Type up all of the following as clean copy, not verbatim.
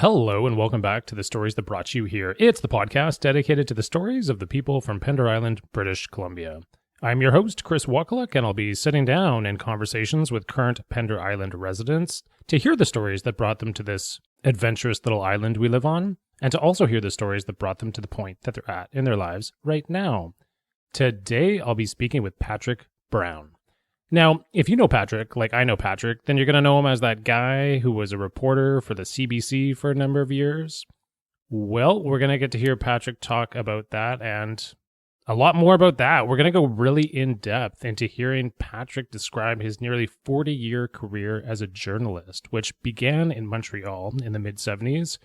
Hello and welcome back to the stories that brought you here. It's the podcast dedicated to the stories of the people from Pender Island, British Columbia. I'm your host, Chris Wakaluk, and I'll be sitting down in conversations with current Pender Island residents to hear the stories that brought them to this adventurous little island we live on, and to also hear the stories that brought them to the point that they're at in their lives right now. Today, I'll be speaking with Patrick Brown. Now, if you know Patrick, like I know Patrick, then you're going to know him as that guy who was a reporter for the CBC for a number of years. Well, we're going to get to hear Patrick talk about that and a lot more about that. We're going to go really in depth into hearing Patrick describe his nearly 40-year career as a journalist, which began in Montreal in the mid-70s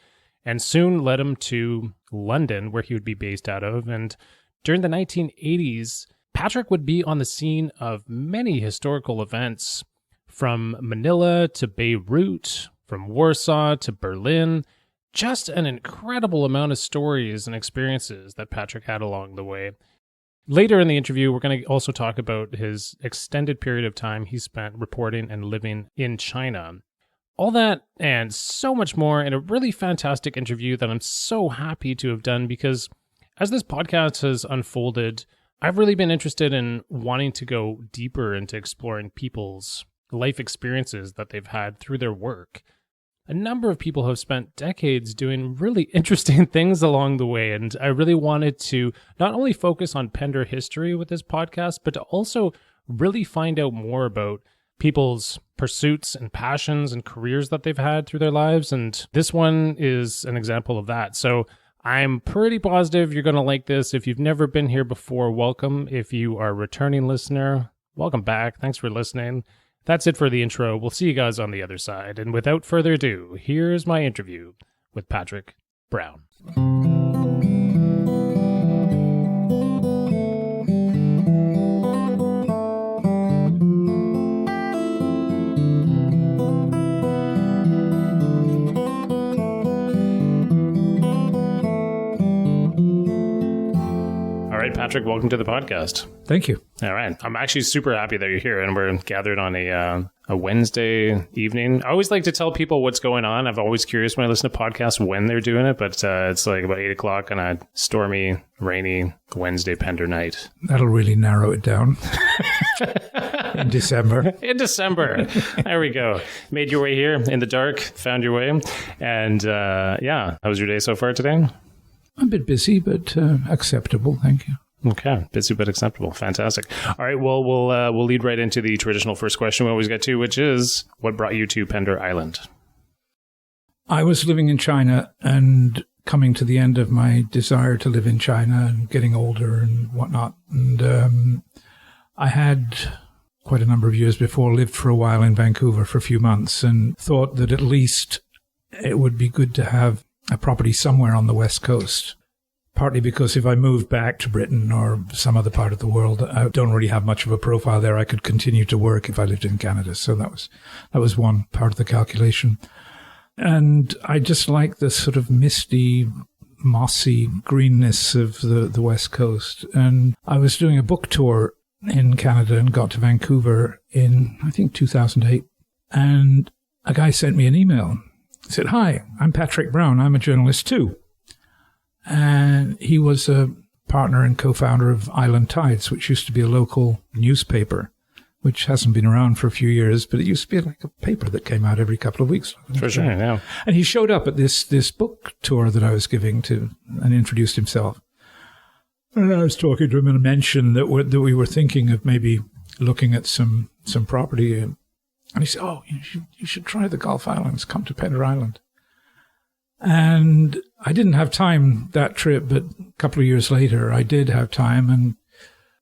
and soon led him to London, where he would be based out of. And during the 1980s, Patrick would be on the scene of many historical events, from Manila to Beirut, from Warsaw to Berlin. Just an incredible amount of stories and experiences that Patrick had along the way. Later in the interview, we're going to also talk about his extended period of time he spent reporting and living in China. All that and so much more in a really fantastic interview that I'm so happy to have done, because as this podcast has unfolded, I've really been interested in wanting to go deeper into exploring people's life experiences that they've had through their work. A number of people have spent decades doing really interesting things along the way, and I really wanted to not only focus on Pender history with this podcast, but to also really find out more about people's pursuits and passions and careers that they've had through their lives, and this one is an example of that. So I'm pretty positive you're going to like this. If you've never been here before, welcome. If you are a returning listener, welcome back. Thanks for listening. That's it for the intro. We'll see you guys on the other side. And without further ado, here's my interview with Patrick Brown. Patrick, welcome to the podcast. Thank you. All right. I'm actually super happy that you're here, and we're gathered on a Wednesday evening. I always like to tell people what's going on. I'm always curious when I listen to podcasts when they're doing it, but it's like about 8 o'clock on a stormy, rainy Wednesday Pender night. That'll really narrow it down. In December. In December. There we go. Made your way here in the dark, found your way. And how was your day so far today? A bit busy, but acceptable. Thank you. Okay, busy but acceptable. Fantastic. All right, well, we'll lead right into the traditional first question we always get to, which is, what brought you to Pender Island? I was living in China and coming to the end of my desire to live in China and getting older and whatnot. And I had, quite a number of years before, lived for a while in Vancouver for a few months and thought that at least it would be good to have a property somewhere on the West Coast. Partly because if I moved back to Britain or some other part of the world, I don't really have much of a profile there. I could continue to work if I lived in Canada. So that was one part of the calculation. And I just like the sort of misty, mossy greenness of the West Coast. And I was doing a book tour in Canada and got to Vancouver in, I think, 2008. And a guy sent me an email. He said, "Hi, I'm Patrick Brown. I'm a journalist too." And he was a partner and co-founder of Island Tides, which used to be a local newspaper, which hasn't been around for a few years, but it used to be like a paper that came out every couple of weeks. For sure, yeah. And he showed up at this book tour that I was giving and introduced himself. And I was talking to him and mentioned that we were thinking of maybe looking at some property. And he said, "Oh, you should try the Gulf Islands. Come to Pender Island." And I didn't have time that trip, but a couple of years later, I did have time. And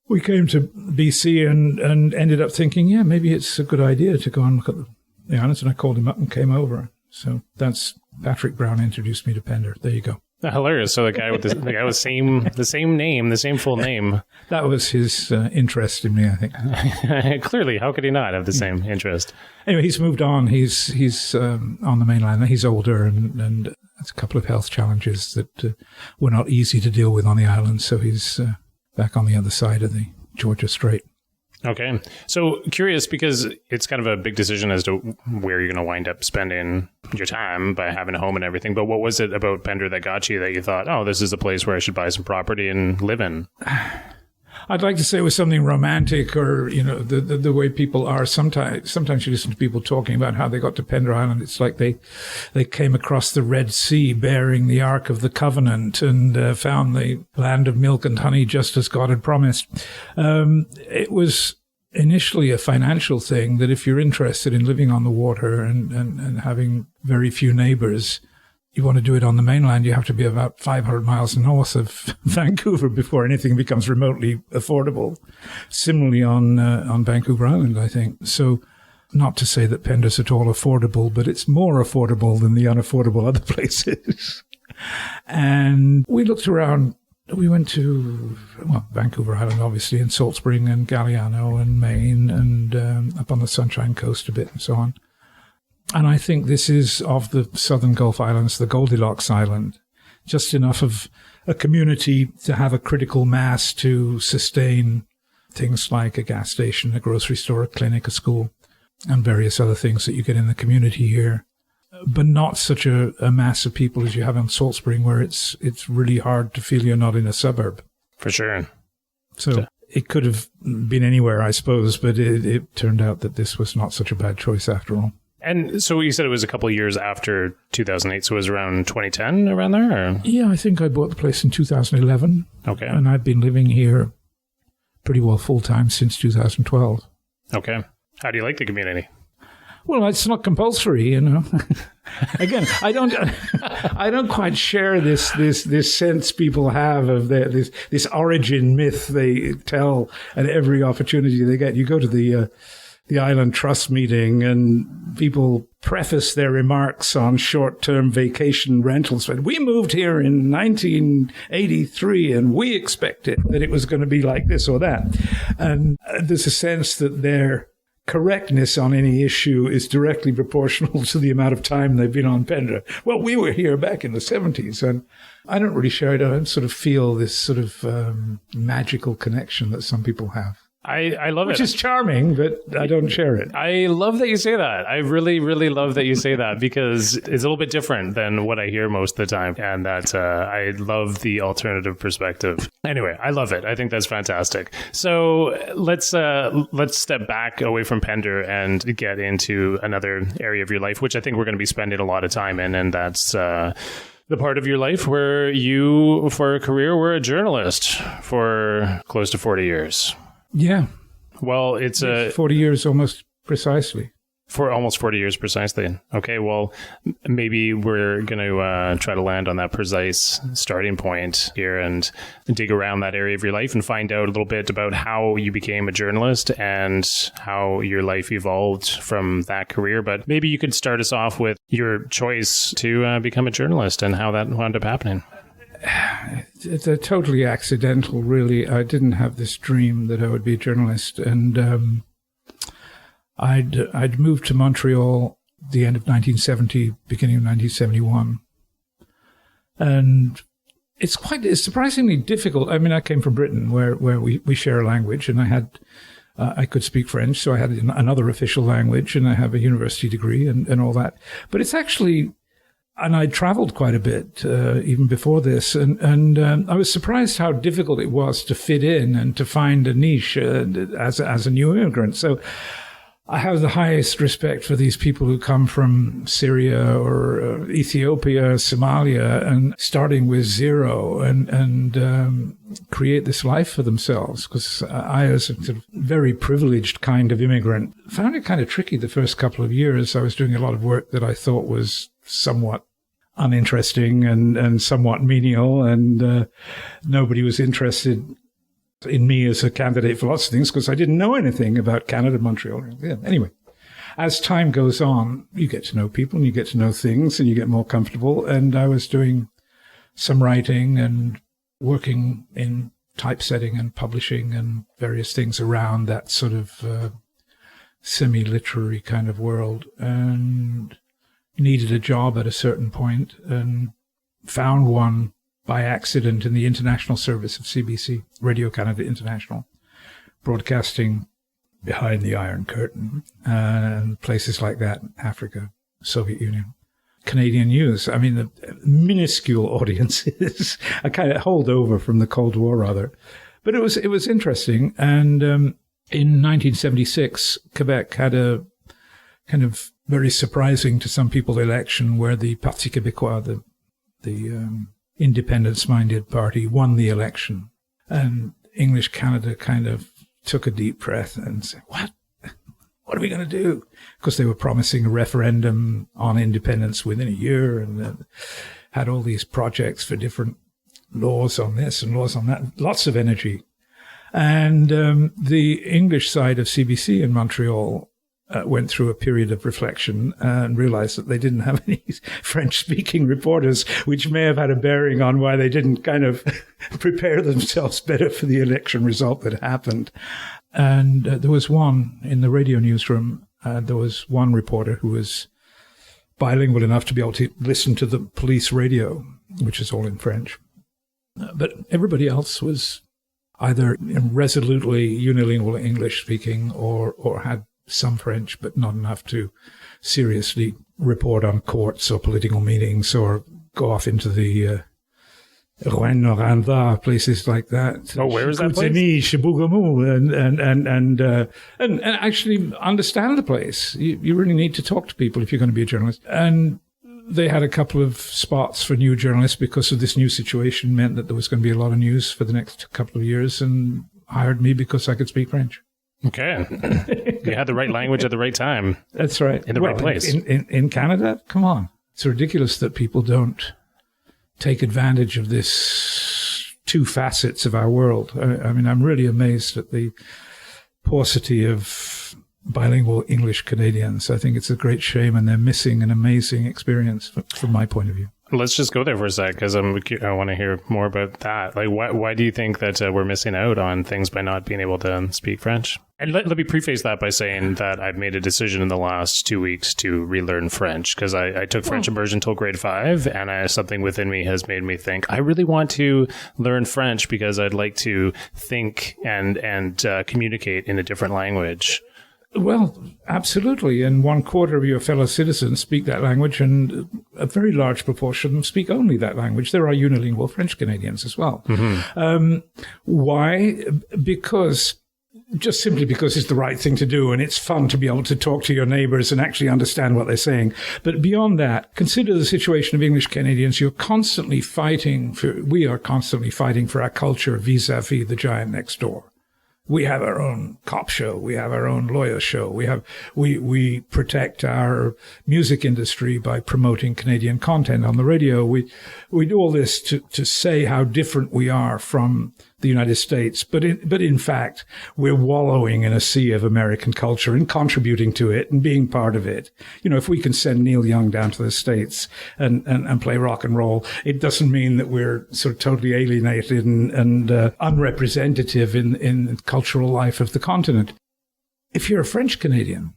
we came to BC and ended up thinking, yeah, maybe it's a good idea to go and look at the islands. And I called him up and came over. So that's Patrick Brown introduced me to Pender. There you go. Hilarious. So the guy with the same name, the same full name. That was his interest in me, I think. Clearly, how could he not have the same interest? Anyway, he's moved on. He's on the mainland. He's older and has a couple of health challenges that were not easy to deal with on the island. So he's back on the other side of the Georgia Strait. Okay. So curious, because it's kind of a big decision as to where you're going to wind up spending your time by having a home and everything. But what was it about Pender that got you that you thought, oh, this is a place where I should buy some property and live in? I'd like to say it was something romantic, or, the way people are. Sometimes you listen to people talking about how they got to Pender Island. It's like they came across the Red Sea bearing the Ark of the Covenant and found the land of milk and honey just as God had promised. It was initially a financial thing that if you're interested in living on the water and having very few neighbors, you want to do it on the mainland, you have to be about 500 miles north of Vancouver before anything becomes remotely affordable. Similarly on Vancouver Island, I think. So not to say that Pender's at all affordable, but it's more affordable than the unaffordable other places. And we looked around. We went to, Vancouver Island, obviously, and Salt Spring and Galliano and Maine and up on the Sunshine Coast a bit and so on. And I think this is, of the Southern Gulf Islands, the Goldilocks Island. Just enough of a community to have a critical mass to sustain things like a gas station, a grocery store, a clinic, a school, and various other things that you get in the community here. But not such a mass of people as you have in Salt Spring, where it's really hard to feel you're not in a suburb. For sure. So it could have been anywhere, I suppose, but it turned out that this was not such a bad choice after all. And so you said it was a couple of years after 2008, so it was around 2010, around there? Or? Yeah, I think I bought the place in 2011. Okay. And I've been living here pretty well full-time since 2012. Okay. How do you like the community? Well, it's not compulsory, Again, I don't quite share this sense people have of this origin myth they tell at every opportunity they get. You go to the Island Trust meeting and people preface their remarks on short-term vacation rentals. We moved here in 1983 and we expected that it was going to be like this or that. And there's a sense that their correctness on any issue is directly proportional to the amount of time they've been on Pender. Well, we were here back in the 70s, and I don't really share it. I don't sort of feel this sort of magical connection that some people have. I love Which it. is charming, but I don't share it. I love that you say that. I really, really love that you say that, because it's a little bit different than what I hear most of the time. And that I love the alternative perspective. Anyway, I love it. I think that's fantastic. So let's step back away from Pender and get into another area of your life, which I think we're going to be spending a lot of time in. And that's the part of your life where you, for a career, were a journalist for close to 40 years. Yeah. Well, it's 40 years almost precisely. For almost 40 years precisely. Okay, well, maybe we're going to try to land on that precise starting point here and dig around that area of your life and find out a little bit about how you became a journalist and how your life evolved from that career. But maybe you could start us off with your choice to become a journalist and how that wound up happening. It's totally accidental, really. I didn't have this dream that I would be a journalist, and I'd moved to Montreal the end of 1970, beginning of 1971, and it's surprisingly difficult. I mean, I came from Britain, where we share a language, and I could speak French, so I had another official language, and I have a university degree and all that. But it's actually. And I traveled quite a bit even before this, and I was surprised how difficult it was to fit in and to find a niche as a new immigrant. So I have the highest respect for these people who come from Syria or Ethiopia, Somalia, and starting with zero and create this life for themselves. Because I, as a sort of very privileged kind of immigrant, found it kind of tricky the first couple of years. I was doing a lot of work that I thought was somewhat uninteresting and somewhat menial, and nobody was interested in me as a candidate for lots of things because I didn't know anything about Canada, Montreal. Yeah. Anyway, as time goes on, you get to know people and you get to know things and you get more comfortable. And I was doing some writing and working in typesetting and publishing and various things around that sort of semi-literary kind of world, and needed a job at a certain point and found one by accident in the international service of CBC, Radio Canada International, broadcasting behind the Iron Curtain, and places like that, Africa, Soviet Union. Canadian news, I mean, the minuscule audiences, a kind of holdover from the Cold War, rather. But it was interesting. And in 1976, Quebec had a kind of very surprising to some people election where the Parti Québécois, the independence-minded party, won the election. And English Canada kind of took a deep breath and said, what are we going to do? Because they were promising a referendum on independence within a year and had all these projects for different laws on this and laws on that, lots of energy. And the English side of CBC in Montreal went through a period of reflection and realized that they didn't have any French-speaking reporters, which may have had a bearing on why they didn't kind of prepare themselves better for the election result that happened. And there was one in the radio newsroom, there was one reporter who was bilingual enough to be able to listen to the police radio, which is all in French. But everybody else was either resolutely unilingual English speaking or had some French, but not enough to seriously report on courts or political meetings or go off into the Rouen-Noranda, places like that. Oh, where is that place? And actually understand the place. You really need to talk to people if you're going to be a journalist. And they had a couple of spots for new journalists because of this new situation meant that there was going to be a lot of news for the next couple of years and hired me because I could speak French. Okay. You had the right language at the right time. That's right. In the right place. In Canada? Come on. It's ridiculous that people don't take advantage of this two facets of our world. I mean, I'm really amazed at the paucity of bilingual English Canadians. I think it's a great shame, and they're missing an amazing experience from my point of view. Let's just go there for a sec, because I want to hear more about that. Like, why do you think that we're missing out on things by not being able to speak French? And let me preface that by saying that I've made a decision in the last 2 weeks to relearn French, because I took French immersion until grade 5, and something within me has made me think, I really want to learn French because I'd like to think and communicate in a different language. Well, absolutely. And 1/4 of your fellow citizens speak that language, and a very large proportion of them speak only that language. There are unilingual French Canadians as well. Mm-hmm. Why? Because simply because it's the right thing to do, and it's fun to be able to talk to your neighbors and actually understand what they're saying. But beyond that, consider the situation of English Canadians. We are constantly fighting for our culture vis-a-vis the giant next door. We have our own cop show. We have our own lawyer show. We protect our music industry by promoting Canadian content on the radio. We do all this to say how different we are from the United States. But in fact, we're wallowing in a sea of American culture and contributing to it and being part of it. You know, if we can send Neil Young down to the States and play rock and roll, it doesn't mean that we're sort of totally alienated and unrepresentative in cultural life of the continent. If you're a French Canadian,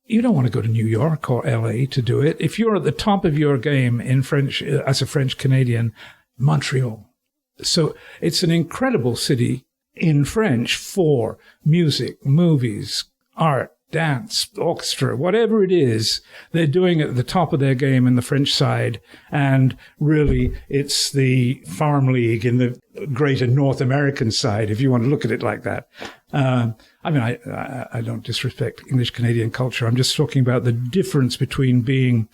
you don't want to go to New York or LA to do it. If you're at the top of your game in French, as a French Canadian, Montreal. So it's an incredible city in French for music, movies, art, dance, orchestra, whatever it is. They're doing it at the top of their game in the French side. And really, it's the farm league in the greater North American side, if you want to look at it like that. I mean, I don't disrespect English Canadian culture. I'm just talking about the difference between being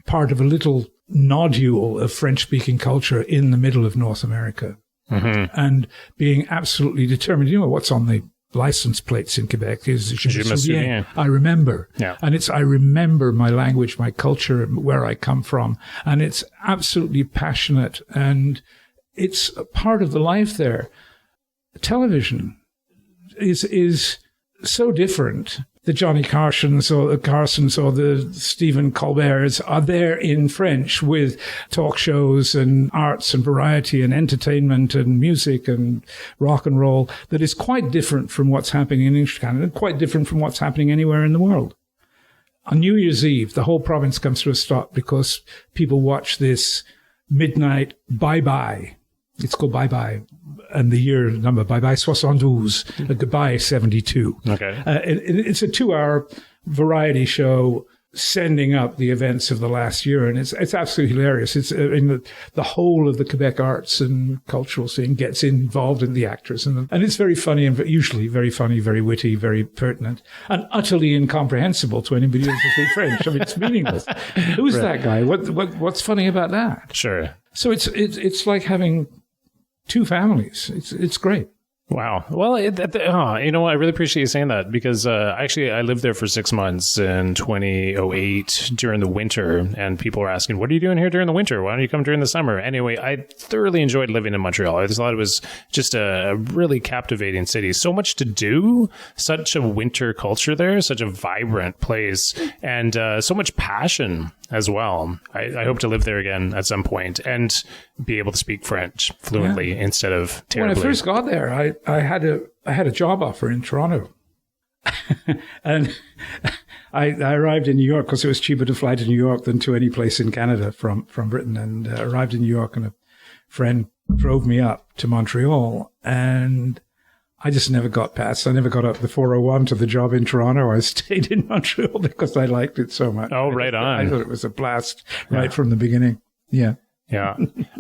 part of a little nodule of French-speaking culture in the middle of North America, and being absolutely determined. You know, what's on the license plates in Quebec is Je me souviens. I remember. Yeah. And I remember my language, my culture, where I come from. And it's absolutely passionate, and it's a part of the life there. Television is so different. The Johnny Carsons or the Stephen Colberts are there in French with talk shows and arts and variety and entertainment and music and rock and roll that is quite different from what's happening in English Canada, quite different from what's happening anywhere in the world. On New Year's Eve, the whole province comes to a stop because people watch this midnight bye-bye It's called Bye Bye, and the year number Bye Bye 72, Goodbye 72. Okay. It's a 2-hour variety show sending up the events of the last year, and it's absolutely hilarious. It's the whole of the Quebec arts and cultural scene gets involved in the actors, and it's very funny, and usually very funny, very witty, very pertinent, and utterly incomprehensible to anybody who doesn't speak French. I mean, it's meaningless. Who's that guy? What's funny about that? Sure. So it's like having two families. It's great. Wow. Well, you know what? I really appreciate you saying that because actually I lived there for 6 months in 2008 during the winter, and people were asking, what are you doing here during the winter? Why don't you come during the summer? Anyway, I thoroughly enjoyed living in Montreal. I just thought it was just a really captivating city. So much to do, such a winter culture there, such a vibrant place, and so much passion as well. I hope to live there again at some point and be able to speak French fluently instead of terribly. When I first got there, I had a job offer in Toronto, and I arrived in New York because it was cheaper to fly to New York than to any place in Canada from Britain, and arrived in New York, and a friend drove me up to Montreal, and I just never got past. I never got up the 401 to the job in Toronto. I stayed in Montreal because I liked it so much. Oh, right on. I thought it was a blast right from the beginning. Yeah. Yeah.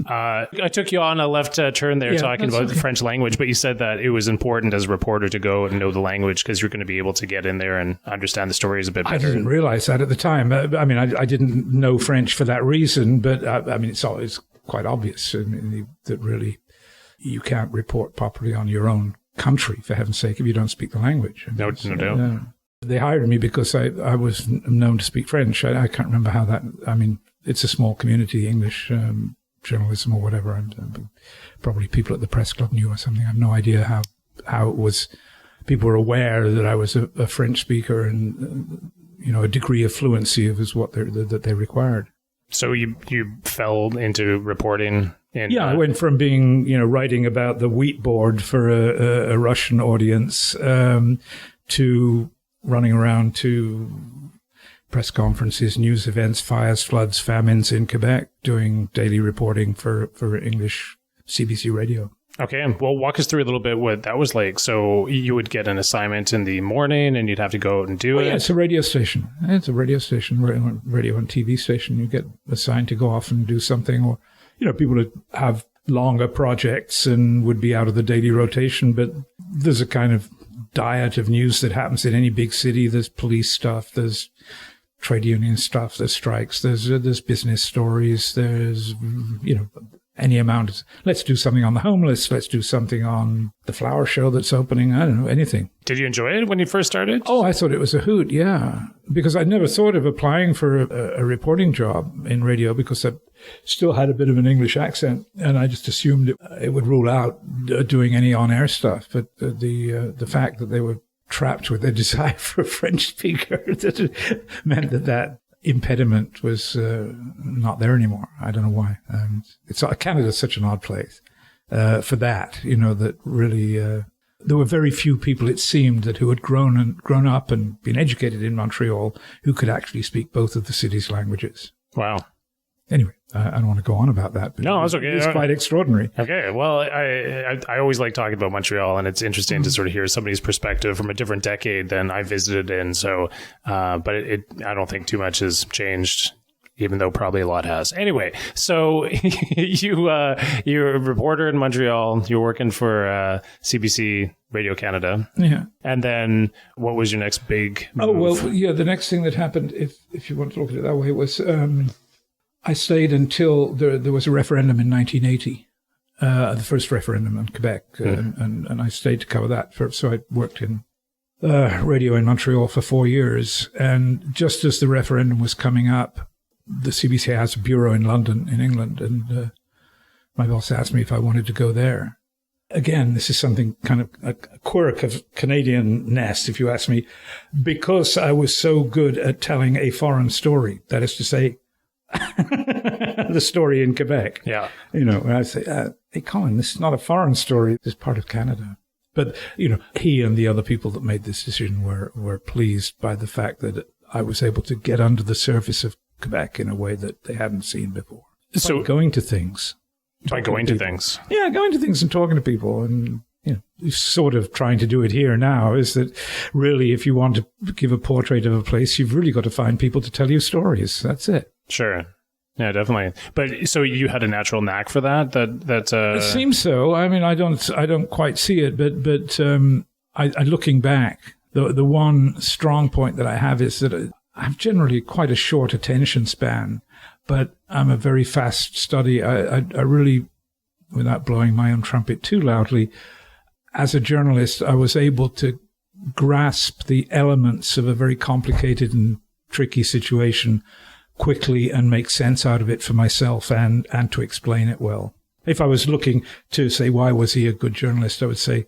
I took you on a left turn there talking about the French language, but you said that it was important as a reporter to go and know the language because you're going to be able to get in there and understand the stories a bit better. I didn't realize that at the time. I mean, I didn't know French for that reason, but I mean, it's quite obvious that really you can't report properly on your own country, for heaven's sake, if you don't speak the language. No doubt. They hired me because I was known to speak French. I can't remember how that, I mean, it's a small community, English journalism or whatever, and probably people at the press club knew or something. I have no idea how it was. People were aware that I was a French speaker, and a degree of fluency was what that they required. So you fell into reporting. I went from being writing about the wheat board for a Russian audience to running around to press conferences, news events, fires, floods, famines in Quebec, doing daily reporting for English CBC radio. Okay, well, walk us through a little bit what that was like. So you would get an assignment in the morning and you'd have to go out and do it? Yeah, it's a radio station. It's a radio station, radio and TV station. You get assigned to go off and do something, or, people that have longer projects and would be out of the daily rotation, but there's a kind of diet of news that happens in any big city. There's police stuff, there's trade union stuff, there's strikes, there's business stories, there's, any amount of, let's do something on the homeless, let's do something on the flower show that's opening, I don't know, anything. Did you enjoy it when you first started? Oh, I thought it was a hoot, yeah. Because I'd never thought of applying for a reporting job in radio because I still had a bit of an English accent, and I just assumed it would rule out doing any on-air stuff. But the fact that they were trapped with their desire for a French speaker that meant that impediment was not there anymore. I don't know why. Canada's such an odd place for that. That really there were very few people, it seemed, who had grown up and been educated in Montreal who could actually speak both of the city's languages. Wow. Anyway, I don't want to go on about that. But no, that's okay. It's quite extraordinary. Okay. Well, I always like talking about Montreal, and it's interesting to sort of hear somebody's perspective from a different decade than I visited in. So, but I don't think too much has changed, even though probably a lot has. Anyway, so you're a reporter in Montreal. You're working for CBC Radio Canada. Yeah. And then what was your next big move? Oh, well, yeah, the next thing that happened, if you want to look at it that way, was I stayed until there was a referendum in 1980, the first referendum in Quebec, and I stayed to cover that. So I worked in radio in Montreal for 4 years, and just as the referendum was coming up, the CBC has a bureau in London, in England, and my boss asked me if I wanted to go there. Again, this is something kind of a quirk of Canadian-ness, if you ask me, because I was so good at telling a foreign story, that is to say, the story in Quebec. Yeah. I say, hey, Colin, this is not a foreign story. This is part of Canada. But, he and the other people that made this decision were pleased by the fact that I was able to get under the surface of Quebec in a way that they hadn't seen before. So going to things. By going to things. Yeah, going to things and talking to people. And, sort of trying to do it here now is that really, if you want to give a portrait of a place, you've really got to find people to tell you stories. That's it. Sure. Yeah, definitely. But so you had a natural knack for that? It seems so. I mean, I don't quite see it, but I looking back, the one strong point that I have is that I have generally quite a short attention span, but I'm a very fast study. I really, without blowing my own trumpet too loudly, as a journalist, I was able to grasp the elements of a very complicated and tricky situation quickly and make sense out of it for myself and to explain it well. If I was looking to say, why was he a good journalist, I would say,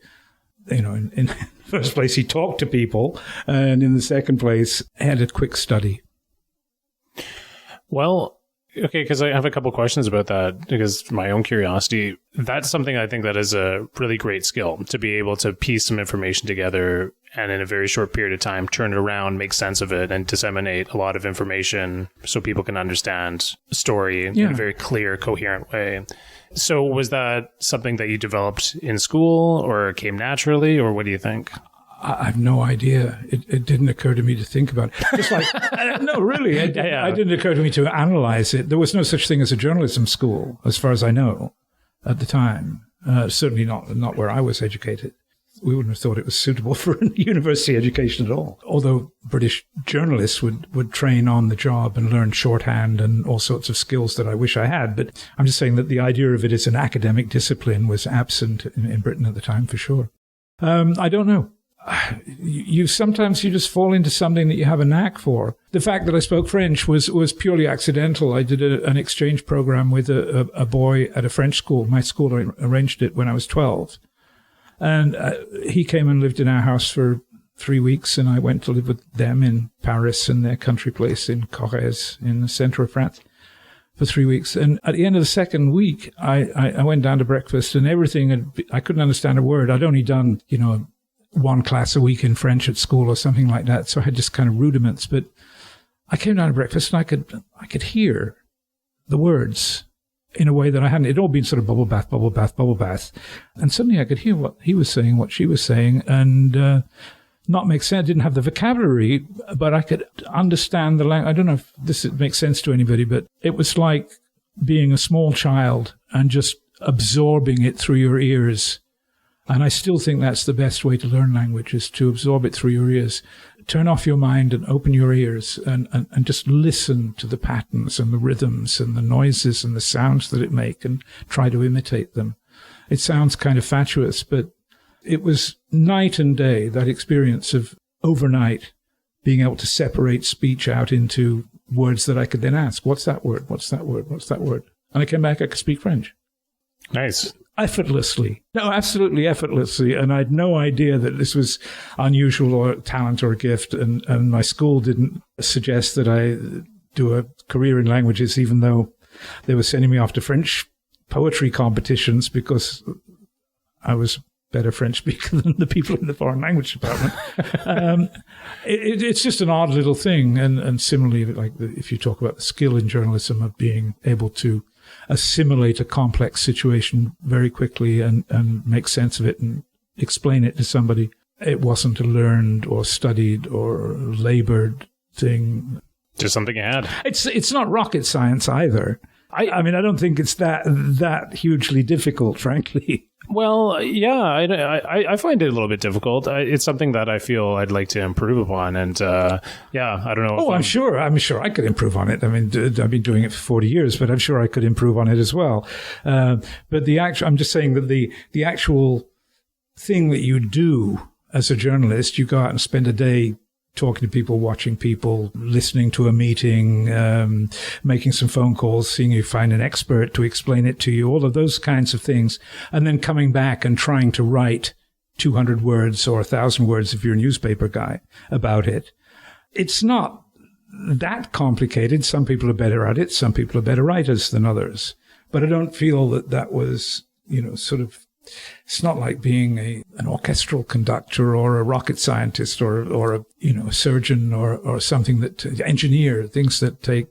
in the first place, he talked to people, and in the second place, he had a quick study. Well, okay, because I have a couple questions about that, because my own curiosity, that's something I think that is a really great skill, to be able to piece some information together and in a very short period of time, turn it around, make sense of it, and disseminate a lot of information so people can understand the story in a very clear, coherent way. So was that something that you developed in school or came naturally, or what do you think? I have no idea. It didn't occur to me to think about it. Just like, no, really, it didn't occur to me to analyze it. There was no such thing as a journalism school, as far as I know, at the time. Certainly not where I was educated. We wouldn't have thought it was suitable for a university education at all. Although British journalists would train on the job and learn shorthand and all sorts of skills that I wish I had. But I'm just saying that the idea of it as an academic discipline was absent in Britain at the time, for sure. I don't know. Sometimes you just fall into something that you have a knack for. The fact that I spoke French was purely accidental. I did an exchange program with a boy at a French school. My school arranged it when I was 12. And he came and lived in our house for 3 weeks, and I went to live with them in Paris in their country place in Corrèze in the center of France for 3 weeks. And at the end of the second week, I went down to breakfast, and everything, I couldn't understand a word. I'd only done, one class a week in French at school or something like that. So I had just kind of rudiments, but I came down to breakfast and I could hear the words in a way that I hadn't. It'd all been sort of bubble bath, bubble bath, bubble bath. And suddenly I could hear what he was saying, what she was saying, and not make sense. I didn't have the vocabulary, but I could understand the language. I don't know if this makes sense to anybody, but it was like being a small child and just absorbing it through your ears. And I still think that's the best way to learn language, is to absorb it through your ears. Turn off your mind and open your ears and just listen to the patterns and the rhythms and the noises and the sounds that it make and try to imitate them. It sounds kind of fatuous, but it was night and day, that experience of overnight being able to separate speech out into words that I could then ask, what's that word? What's that word? What's that word? And I came back, I could speak French. Nice. Effortlessly. No, absolutely effortlessly. And I had no idea that this was unusual or talent or a gift. And my school didn't suggest that I do a career in languages, even though they were sending me off to French poetry competitions because I was better French speaker than the people in the foreign language department. It's just an odd little thing. And similarly, like if you talk about the skill in journalism of being able to assimilate a complex situation very quickly and make sense of it and explain it to somebody. It wasn't a learned or studied or labored thing. Just something you had. It's not rocket science either. I mean, I don't think it's that hugely difficult, frankly. Well, yeah, I find it a little bit difficult. It's something that I feel I'd like to improve upon, and I don't know. I'm sure I could improve on it. I mean, I've been doing it for 40 years, but I'm sure I could improve on it as well. But I'm just saying that the actual thing that you do as a journalist, you go out and spend a day talking to people, watching people, listening to a meeting, making some phone calls, seeing you find an expert to explain it to you, all of those kinds of things, and then coming back and trying to write 200 words or 1,000 words if you're a newspaper guy about it. It's not that complicated. Some people are better at it. Some people are better writers than others. But I don't feel that was, sort of, it's not like being an orchestral conductor or a rocket scientist or a surgeon or something that engineer, things that take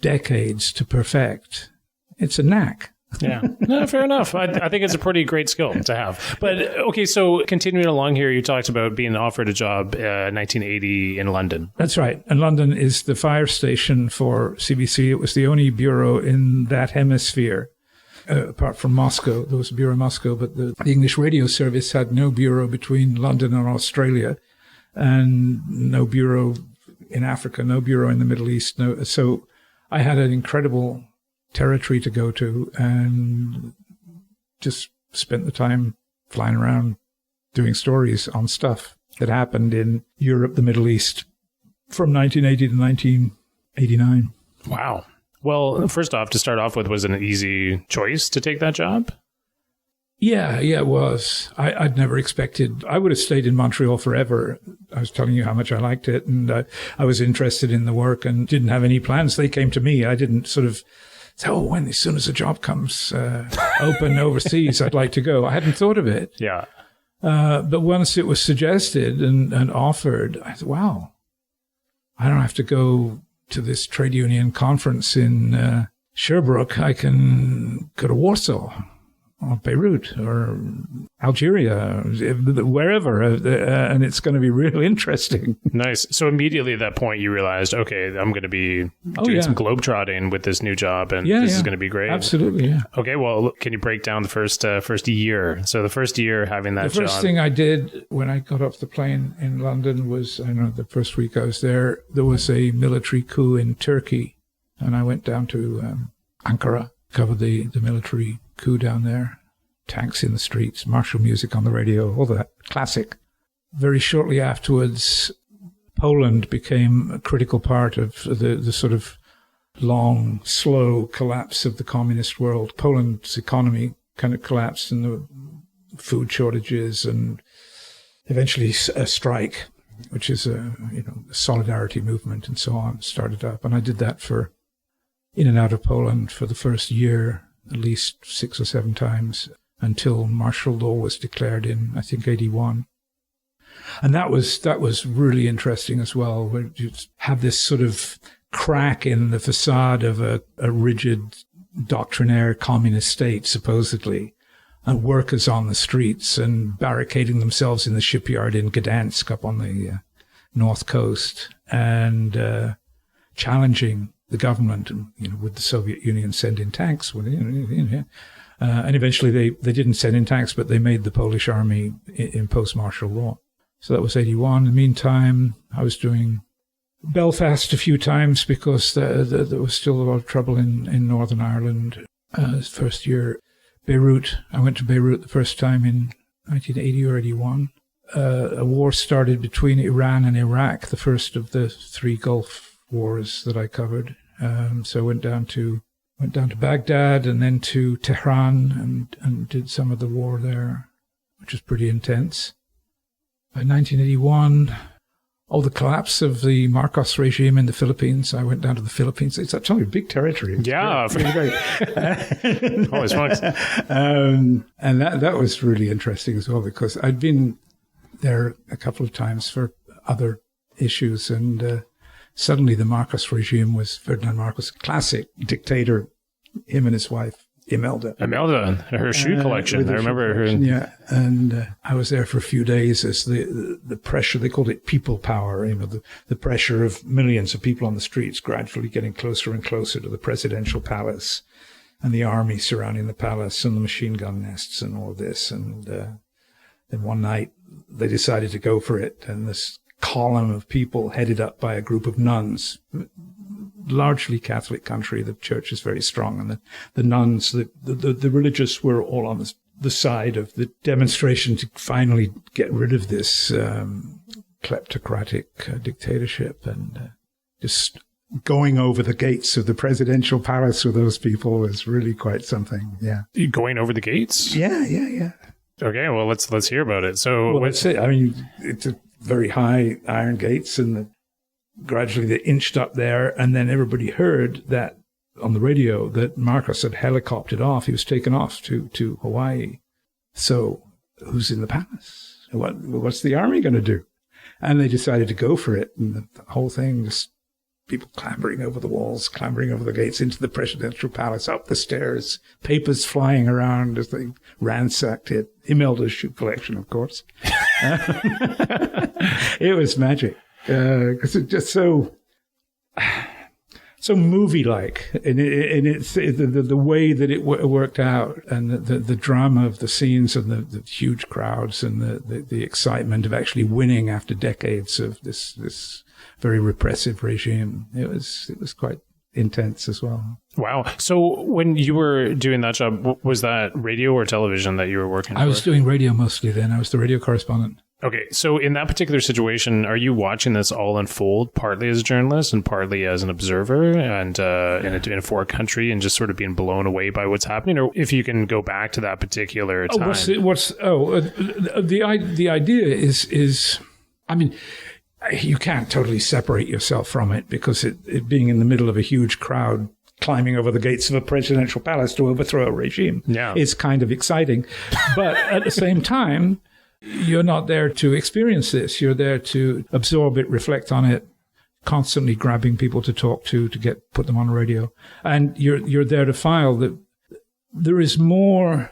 decades to perfect. It's a knack. Yeah, no, fair enough. I think it's a pretty great skill to have. But okay, so continuing along here, you talked about being offered a job 1980 in London. That's right. And London is the fire station for CBC. It was the only bureau in that hemisphere. Apart from Moscow, there was a bureau in Moscow, but the English radio service had no bureau between London and Australia, and no bureau in Africa, no bureau in the Middle East. So I had an incredible territory to go to, and just spent the time flying around doing stories on stuff that happened in Europe, the Middle East, from 1980 to 1989. Wow. Well, first off, to start off with, was it an easy choice to take that job? Yeah, it was. I'd never expected. I would have stayed in Montreal forever. I was telling you how much I liked it, and I was interested in the work and didn't have any plans. They came to me. I didn't sort of say, as soon as a job comes open overseas, I'd like to go. I hadn't thought of it. Yeah. But once it was suggested and offered, I thought, wow, I don't have to go to this trade union conference in Sherbrooke. I can go to Warsaw or Beirut or Algeria, wherever, and it's going to be real interesting. Nice. So immediately at that point, you realized, okay, I'm going to be doing some globetrotting with this new job, and this is going to be great. Absolutely, yeah. Okay, well, can you break down the first year? So the first year having that job. The first thing I did when I got off the plane in London was, the first week I was there was a military coup in Turkey, and I went down to Ankara, covered the military coup down there, tanks in the streets, martial music on the radio, all that classic. Very shortly afterwards, Poland became a critical part of the sort of long, slow collapse of the communist world. Poland's economy kind of collapsed, and the food shortages, and eventually a strike, which is a solidarity movement and so on, started up. And I did that for in and out of Poland for the first year, at least 6 or 7 times, until martial law was declared in, I think, 81. And that was really interesting as well, where you have this sort of crack in the facade of a rigid doctrinaire communist state, supposedly, and workers on the streets and barricading themselves in the shipyard in Gdansk up on the north coast, and challenging the government, and with the Soviet Union sending tanks, and eventually they didn't send in tanks, but they made the Polish army impose martial law. So that was 81. In the meantime, I was doing Belfast a few times because there was still a lot of trouble in Northern Ireland. First year, Beirut. I went to Beirut the first time in 1980 or 81. A war started between Iran and Iraq, the first of the 3 Gulf wars that I covered. So I went down to Baghdad and then to Tehran and did some of the war there, which was pretty intense. By 1981, the collapse of the Marcos regime in the Philippines. I went down to the Philippines. It's actually a big territory. Yeah. Great. Always fun. And that was really interesting as well, because I'd been there a couple of times for other issues, and suddenly the Marcos regime was Ferdinand Marcos, classic dictator, him and his wife, Imelda, her shoe collection. I remember her. Yeah, and I was there for a few days as the pressure, they called it people power, the pressure of millions of people on the streets gradually getting closer and closer to the presidential palace, and the army surrounding the palace, and the machine gun nests and all of this. And then one night they decided to go for it, and this column of people headed up by a group of nuns, largely Catholic country, the church is very strong, and the nuns, the religious, were all on the side of the demonstration to finally get rid of this kleptocratic dictatorship. And just going over the gates of the presidential palace with those people was really quite something. Yeah. You going over the gates? Yeah. Okay, well, let's hear about it. So, let's say, it's a very high iron gates, and gradually they inched up there, and then everybody heard that on the radio that Marcos had helicoptered off. He was taken off to Hawaii. So who's in the palace? What's the army going to do? And they decided to go for it, and the whole thing just people clambering over the walls, clambering over the gates into the presidential palace, up the stairs, papers flying around as they ransacked it. Imelda's shoe collection, of course. It was magic because it's just so movie-like, and it's the way that it worked out, and the drama of the scenes, and the huge crowds, and the excitement of actually winning after decades of this very repressive regime. It was quite intense as well. Wow. So when you were doing that job, was that radio or television that you were working for? I was doing radio mostly then. I was the radio correspondent. Okay, so in that particular situation, are you watching this all unfold, partly as a journalist and partly as an observer, and in a foreign country, and just sort of being blown away by what's happening? Or if you can go back to that particular time. The idea is, I mean, you can't totally separate yourself from it, because it being in the middle of a huge crowd climbing over the gates of a presidential palace to overthrow a regime is kind of exciting. But at the same time, you're not there to experience this. You're there to absorb it, reflect on it, constantly grabbing people to talk to put them on the radio. And you're there to file that there is more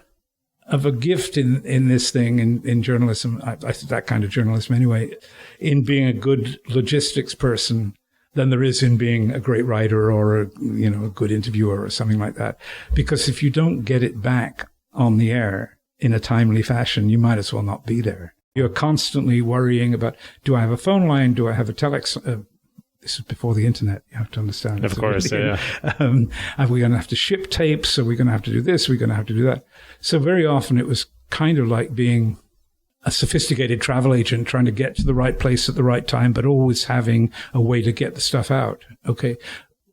of a gift in this thing, in journalism, I that kind of journalism anyway, in being a good logistics person than there is in being a great writer or a good interviewer or something like that. Because if you don't get it back on the air in a timely fashion, you might as well not be there. You're constantly worrying about, do I have a phone line? Do I have a telex? This is before the internet, you have to understand. Of course, yeah. Are we going to have to ship tapes? Are we going to have to do this? Are we going to have to do that? So very often it was kind of like being a sophisticated travel agent trying to get to the right place at the right time, but always having a way to get the stuff out. Okay,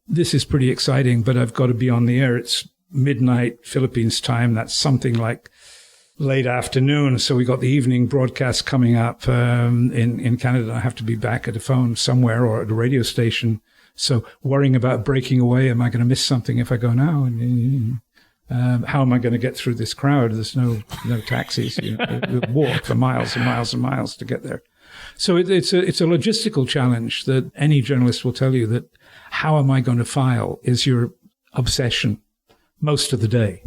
this is pretty exciting, but I've got to be on the air. It's midnight Philippines time. That's something like late afternoon. So we got the evening broadcast coming up in Canada. I have to be back at a phone somewhere or at a radio station. So worrying about breaking away, am I going to miss something if I go now? And how am I going to get through this crowd? There's no taxis. We'll walk for miles and miles and miles to get there. So it's a logistical challenge that any journalist will tell you, that how am I going to file is your obsession most of the day.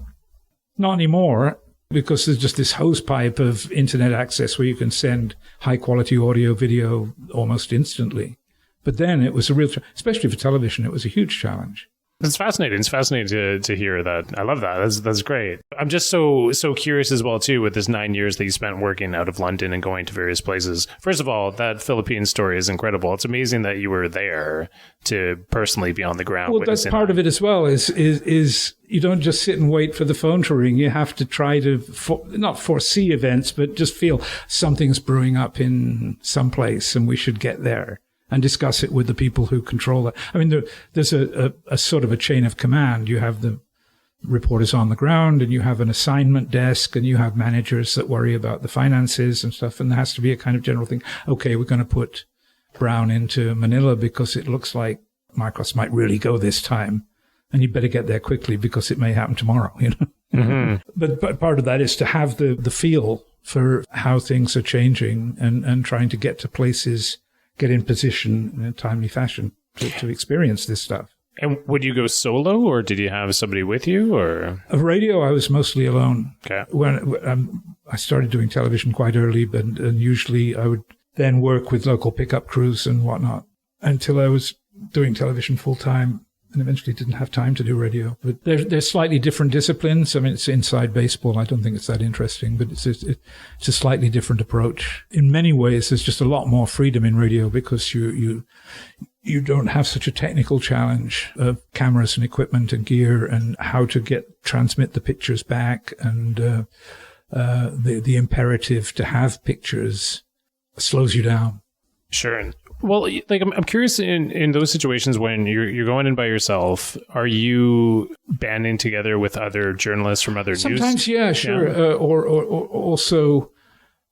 Not anymore, because there's just this hosepipe of internet access where you can send high-quality audio, video almost instantly. But then it was a real, especially for television, it was a huge challenge. It's fascinating. It's fascinating to hear that. I love that. That's great. I'm just so curious as well, too, with this 9 years that you spent working out of London and going to various places. First of all, that Philippine story is incredible. It's amazing that you were there to personally be on the ground. Well, that's part of it as well, is you don't just sit and wait for the phone to ring. You have to try to not foresee events, but just feel something's brewing up in some place and we should get there and discuss it with the people who control that. I mean, there's a sort of a chain of command. You have the reporters on the ground, and you have an assignment desk, and you have managers that worry about the finances and stuff. And there has to be a kind of general thing. Okay, we're going to put Brown into Manila because it looks like Marcos might really go this time. And you better get there quickly because it may happen tomorrow, Mm-hmm. But part of that is to have the feel for how things are changing and trying to get to places, get in position in a timely fashion to experience this stuff. And would you go solo, or did you have somebody with you? Or of radio, I was mostly alone. Okay. When I started doing television quite early, and usually I would then work with local pickup crews and whatnot until I was doing television full time, and eventually didn't have time to do radio. But they're slightly different disciplines. I mean, it's inside baseball. I don't think it's that interesting, but it's a slightly different approach. In many ways, there's just a lot more freedom in radio because you don't have such a technical challenge of cameras and equipment and gear and how to transmit the pictures back, and the imperative to have pictures slows you down. Sure. Well, like I'm curious, in those situations when you're going in by yourself, are you banding together with other journalists from other Sometimes, news? yeah, sure. Yeah. Or also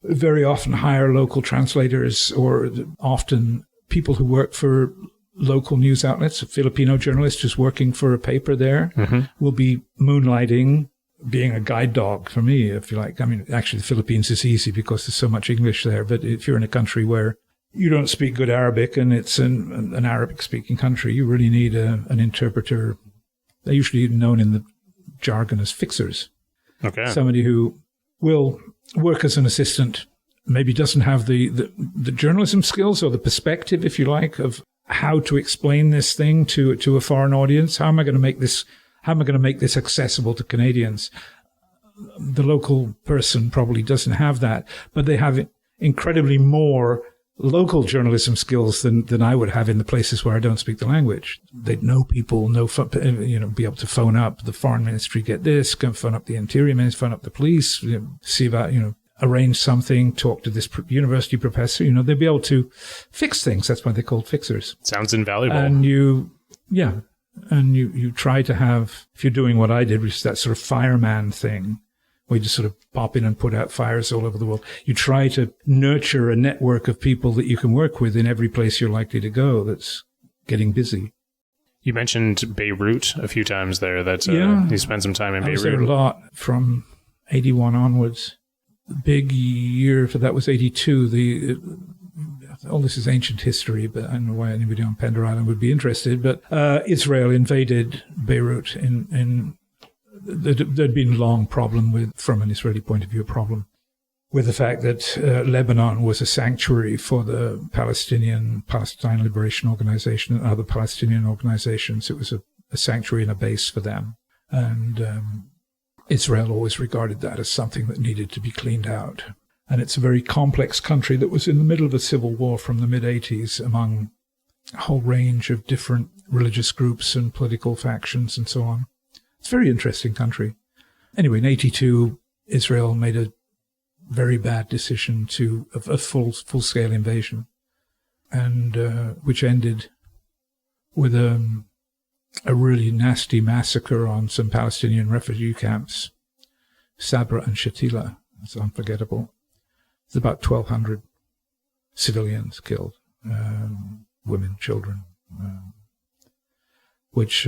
very often hire local translators, or often people who work for local news outlets. A Filipino journalist who's working for a paper there will be moonlighting, being a guide dog for me, if you like. I mean, actually, the Philippines is easy because there's so much English there. But if you're in a country where you don't speak good Arabic and it's an Arabic-speaking country, you really need an interpreter. They're usually known in the jargon as fixers. Okay. Somebody who will work as an assistant, maybe doesn't have the journalism skills or the perspective, if you like, of how to explain this thing to a foreign audience. How am I going to make this accessible to Canadians? The local person probably doesn't have that, but they have incredibly more local journalism skills than I would have in the places where I don't speak the language. They'd know people, be able to phone up the foreign ministry, get this, go phone up the interior ministry, phone up the police, see about, arrange something, talk to this university professor. They'd be able to fix things. That's why they're called fixers. Sounds invaluable. And you try to have, if you're doing what I did, which is that sort of fireman thing, where you just sort of pop in and put out fires all over the world. You try to nurture a network of people that you can work with in every place you're likely to go that's getting busy. You mentioned Beirut a few times there. You spent some time in Beirut. I was there a lot from 81 onwards. The big year for that was 82. All this is ancient history, but I don't know why anybody on Pender Island would be interested. But Israel invaded Beirut There'd been a long problem from an Israeli point of view, with the fact that Lebanon was a sanctuary for the Palestine Liberation Organization and other Palestinian organizations. It was a sanctuary and a base for them. And Israel always regarded that as something that needed to be cleaned out. And it's a very complex country that was in the middle of a civil war from the mid-'80s among a whole range of different religious groups and political factions and so on. It's a very interesting country. Anyway, in 82, Israel made a very bad decision of a full-scale invasion, and which ended with a really nasty massacre on some Palestinian refugee camps, Sabra and Shatila. It's unforgettable. It's about 1,200 civilians killed, women, children, which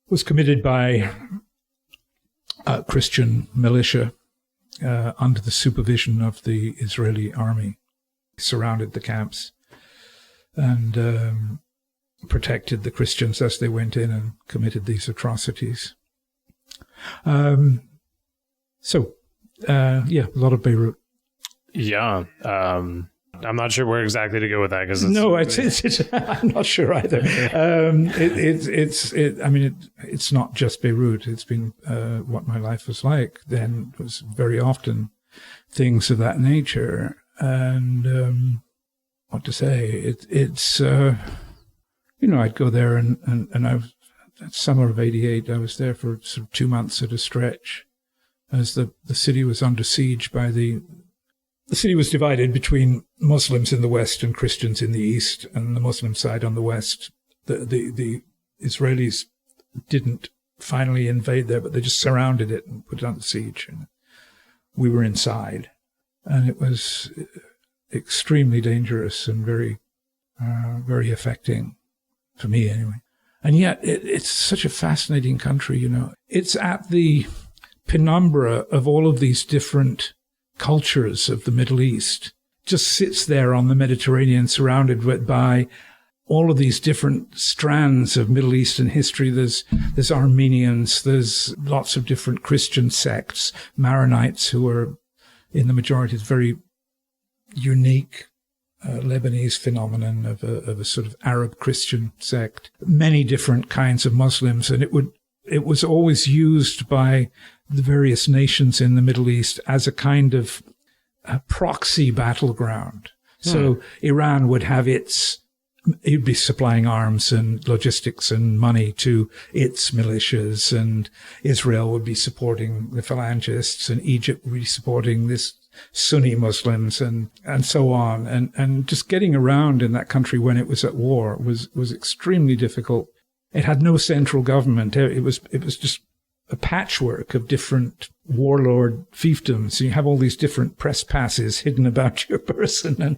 was committed by a Christian militia under the supervision of the Israeli army. Surrounded the camps and protected the Christians as they went in and committed these atrocities. A lot of Beirut. Yeah. I'm not sure where exactly to go with that because I'm not sure either. It's not just Beirut. It's been what my life was like then. It was very often things of that nature. And what to say? I'd go there and I was that summer of '88. I was there for sort of 2 months at a stretch, as the city was under siege by the city was divided between Muslims in the west and Christians in the east, and the Muslim side on the west. The Israelis didn't finally invade there, but they just surrounded it and put it under siege. And we were inside, and it was extremely dangerous and very, very affecting for me anyway. And yet it's such a fascinating country, It's at the penumbra of all of these different cultures of the Middle East, just sits there on the Mediterranean, surrounded by all of these different strands of Middle Eastern history. There's Armenians, there's lots of different Christian sects, Maronites, who are in the majority. It's very unique Lebanese phenomenon of a sort of Arab Christian sect. Many different kinds of Muslims, and it was always used by the various nations in the Middle East as a kind of a proxy battleground. So Iran would have it'd be supplying arms and logistics and money to its militias, and Israel would be supporting the phalangists, and Egypt would be supporting this Sunni Muslims and so on. And just getting around in that country when it was at war was extremely difficult. It had no central government. It was just a patchwork of different warlord fiefdoms. You have all these different press passes hidden about your person, and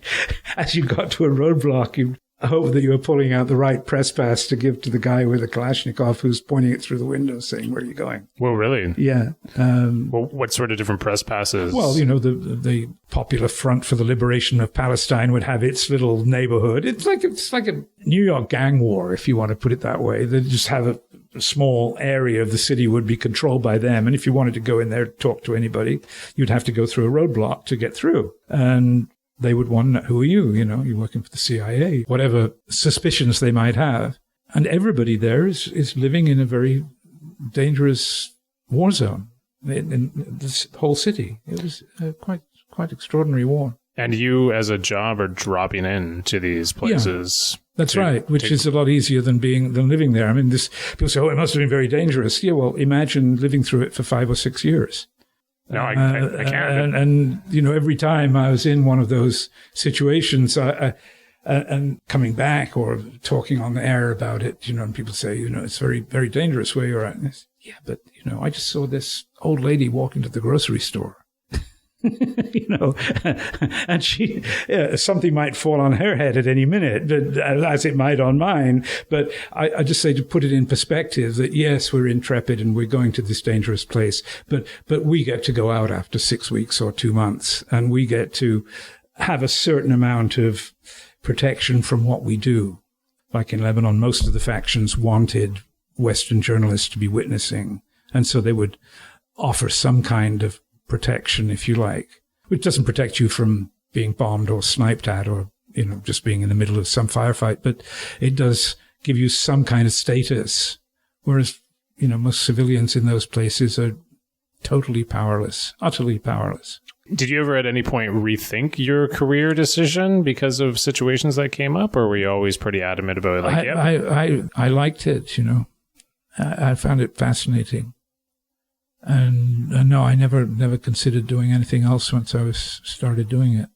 as you got to a roadblock, hope that you were pulling out the right press pass to give to the guy with the Kalashnikov who's pointing it through the window saying, where are you going? Well, really? Yeah. Well, what sort of different press passes? Well, the Popular Front for the Liberation of Palestine would have its little neighborhood. It's like a New York gang war, if you want to put it that way. They just have a small area of the city would be controlled by them. And if you wanted to go in there to talk to anybody, you'd have to go through a roadblock to get through. And they would wonder, who are you? You're working for the CIA, whatever suspicions they might have. And everybody there is living in a very dangerous war zone in this whole city. It was quite extraordinary war. And you, as a job, are dropping in to these places. Yeah, that's right, which is a lot easier than living there. I mean, people say, it must have been very dangerous. Yeah, well, imagine living through it for 5 or 6 years. No, I can't. And every time I was in one of those situations, and coming back or talking on the air about it, and people say, it's very, very dangerous where you're at. And yeah, but, I just saw this old lady walk into the grocery store. And something might fall on her head at any minute, as it might on mine. But I just say, to put it in perspective, that yes, we're intrepid and we're going to this dangerous place, but we get to go out after 6 weeks or 2 months, and we get to have a certain amount of protection from what we do. Like in Lebanon, most of the factions wanted Western journalists to be witnessing, and so they would offer some kind of protection, if you like, which doesn't protect you from being bombed or sniped at or, just being in the middle of some firefight, but it does give you some kind of status. Whereas, most civilians in those places are totally powerless, utterly powerless. Did you ever at any point rethink your career decision because of situations that came up, or were you always pretty adamant about it? I liked it, I found it fascinating. And no, I never considered doing anything else once I started doing it.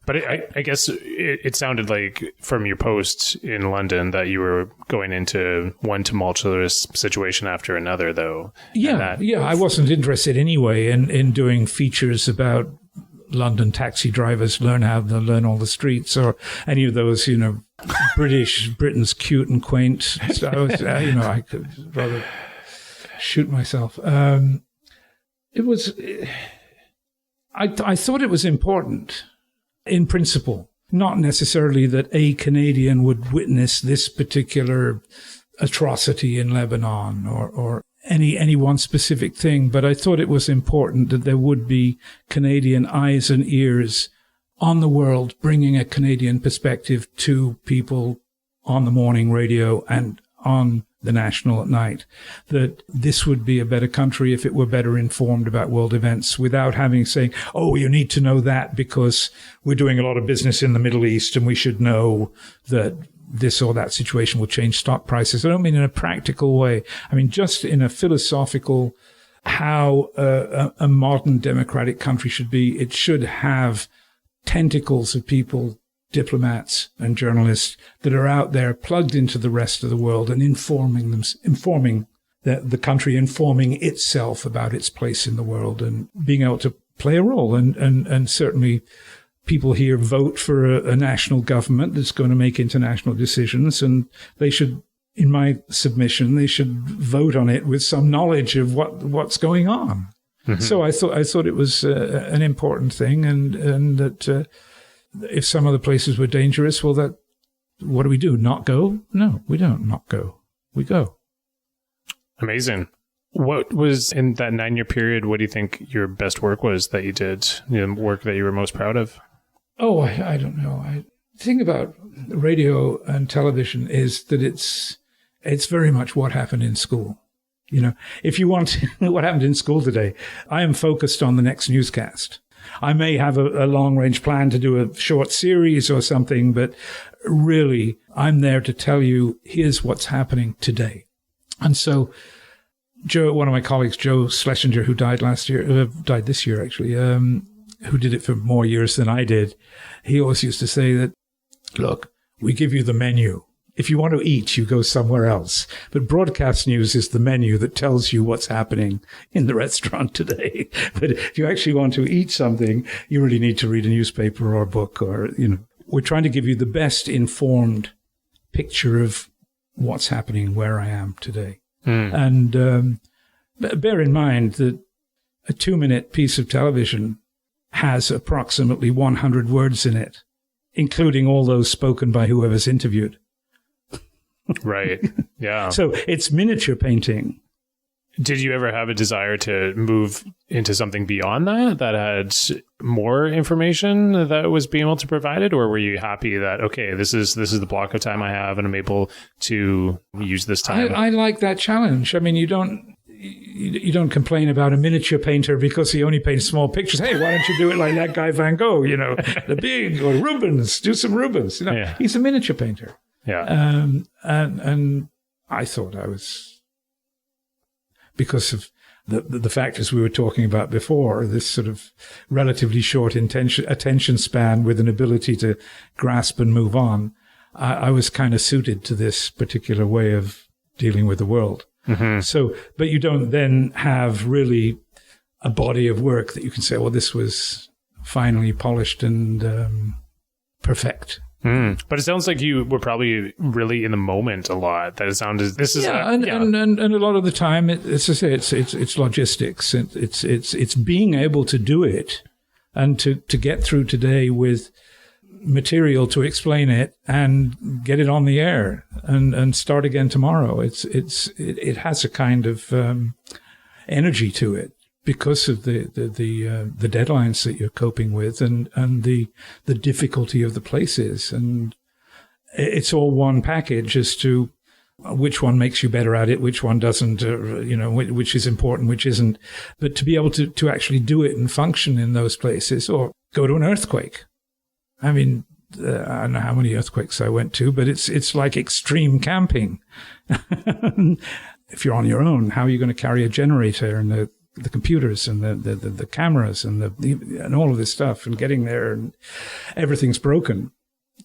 But I guess it sounded like from your posts in London that you were going into one tumultuous situation after another, though. Yeah, I wasn't interested anyway in doing features about London taxi drivers learn all the streets, or any of those, Britain's cute and quaint. So I was, I could rather shoot myself. I thought it was important in principle, not necessarily that a Canadian would witness this particular atrocity in Lebanon or any one specific thing, but I thought it was important that there would be Canadian eyes and ears on the world, bringing a Canadian perspective to people on the morning radio and on the National at night, that this would be a better country if it were better informed about world events, without having saying, oh, you need to know that because we're doing a lot of business in the Middle East and we should know that this or that situation will change stock prices. I don't mean in a practical way. I mean just in a philosophical, how a modern democratic country should be. It should have tentacles of people, diplomats and journalists, that are out there plugged into the rest of the world and informing the country, informing itself about its place in the world and being able to play a role. And certainly people here vote for a national government that's going to make international decisions, and they should, in my submission, they should vote on it with some knowledge of what's going on. Mm-hmm. So I thought it was an important thing, and that if some other places were dangerous, well, what do we do? Not go? No, we don't not go. We go. Amazing. What was, in that 9-year period, what do you think your best work was that you did? Work that you were most proud of? Oh, I don't know. The thing about radio and television is that it's very much what happened in school. If you want what happened in school today, I am focused on the next newscast. I may have a long-range plan to do a short series or something, but really, I'm there to tell you, here's what's happening today. And so, one of my colleagues, Joe Schlesinger, who died this year actually, who did it for more years than I did, he always used to say that, look, we give you the menu. If you want to eat, you go somewhere else. But broadcast news is the menu that tells you what's happening in the restaurant today. But if you actually want to eat something, you really need to read a newspaper or a book or, we're trying to give you the best informed picture of what's happening where I am today. And bear in mind that a 2-minute piece of television has approximately 100 words in it, including all those spoken by whoever's interviewed. Right. Yeah. So it's miniature painting. Did you ever have a desire to move into something beyond that had more information that was being able to provide it? Or were you happy that, okay, this is the block of time I have and I'm able to use this time? I like that challenge. I mean, you don't complain about a miniature painter because he only paints small pictures. Hey, why don't you do it like that guy Van Gogh, the big, or Rubens, do some Rubens. Yeah. He's a miniature painter. Yeah. And I thought I was, because of the factors we were talking about before, this sort of relatively short attention span with an ability to grasp and move on, I was kind of suited to this particular way of dealing with the world. Mm-hmm. So, but you don't then have really a body of work that you can say, well, this was finally polished and perfect. But it sounds like you were probably really in the moment a lot. That it sounded. This is and a lot of the time, it's logistics. It's being able to do it and to get through today with material to explain it and get it on the air and start again tomorrow. It has a kind of energy to it because of the deadlines that you're coping with and the difficulty of the places. And it's all one package as to which one makes you better at it, which one doesn't, which is important, which isn't. But to be able to actually do it and function in those places, or go to an earthquake. I mean, I don't know how many earthquakes I went to, but it's like extreme camping. If you're on your own, how are you going to carry a generator and the computers and the cameras and all of this stuff, and getting there and everything's broken.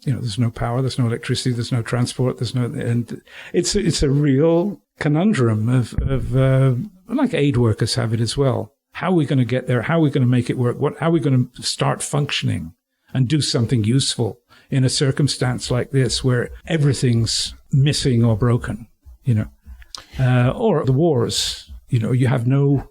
There's no power, there's no electricity, there's no transport, and it's a real conundrum of like aid workers have it as well. How are we going to get there? How are we going to make it work? How are we going to start functioning and do something useful in a circumstance like this where everything's missing or broken, or the wars, you have no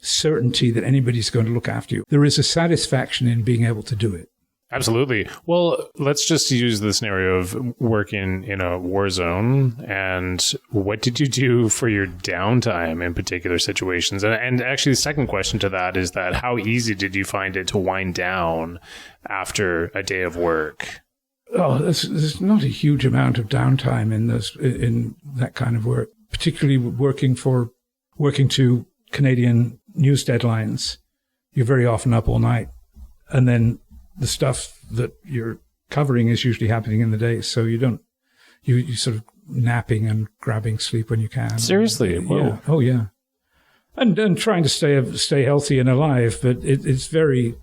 certainty that anybody's going to look after you. There is a satisfaction in being able to do it. Absolutely. Well, let's just use the scenario of working in a war zone. And what did you do for your downtime in particular situations? And actually, the second question to that is that how easy did you find it to wind down after a day of work? Oh, there's not a huge amount of downtime in that kind of work, particularly working to Canadian news deadlines. You're very often up all night, and then the stuff that you're covering is usually happening in the day, so you sort of napping and grabbing sleep when you can. Seriously? Whoa. Yeah. Oh yeah, and trying to stay healthy and alive, but it's very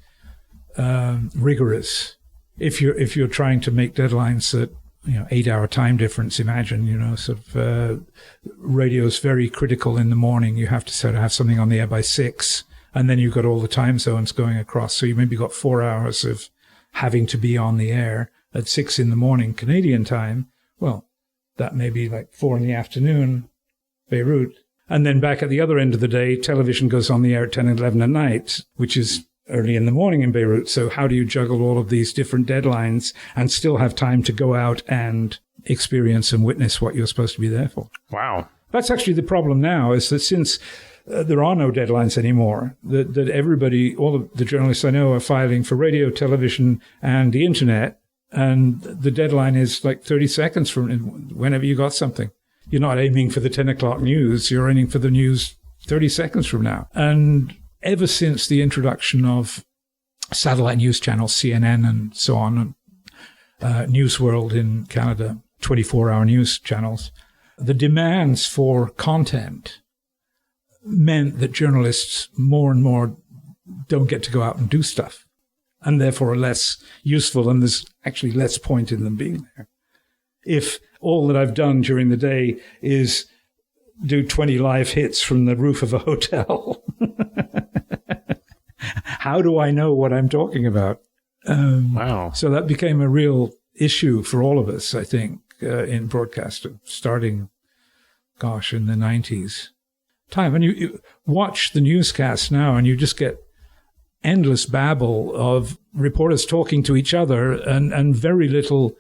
rigorous. If you're trying to make deadlines that 8-hour time difference, imagine, radio's very critical in the morning. You have to sort of have something on the air by 6, and then you've got all the time zones going across. So you maybe got 4 hours of having to be on the air at 6 in the morning Canadian time. Well, that may be like 4 in the afternoon, Beirut. And then back at the other end of the day, television goes on the air at 10 and 11 at night, which is early in the morning in Beirut. So how do you juggle all of these different deadlines and still have time to go out and experience and witness what you're supposed to be there for? Wow. That's actually the problem now, is that since there are no deadlines anymore, that everybody, all of the journalists I know, are filing for radio, television, and the internet. And the deadline is like 30 seconds from whenever you got something. You're not aiming for the 10 o'clock news. You're aiming for the news 30 seconds from now. And ever since the introduction of satellite news channels, CNN and so on, News World in Canada, 24-hour news channels, the demands for content meant that journalists more and more don't get to go out and do stuff, and therefore are less useful, and there's actually less point in them being there. If all that I've done during the day is do 20 live hits from the roof of a hotel, how do I know what I'm talking about? Wow. So that became a real issue for all of us, I think, in broadcast, starting, in the 90s. And you watch the newscasts now and you just get endless babble of reporters talking to each other and very little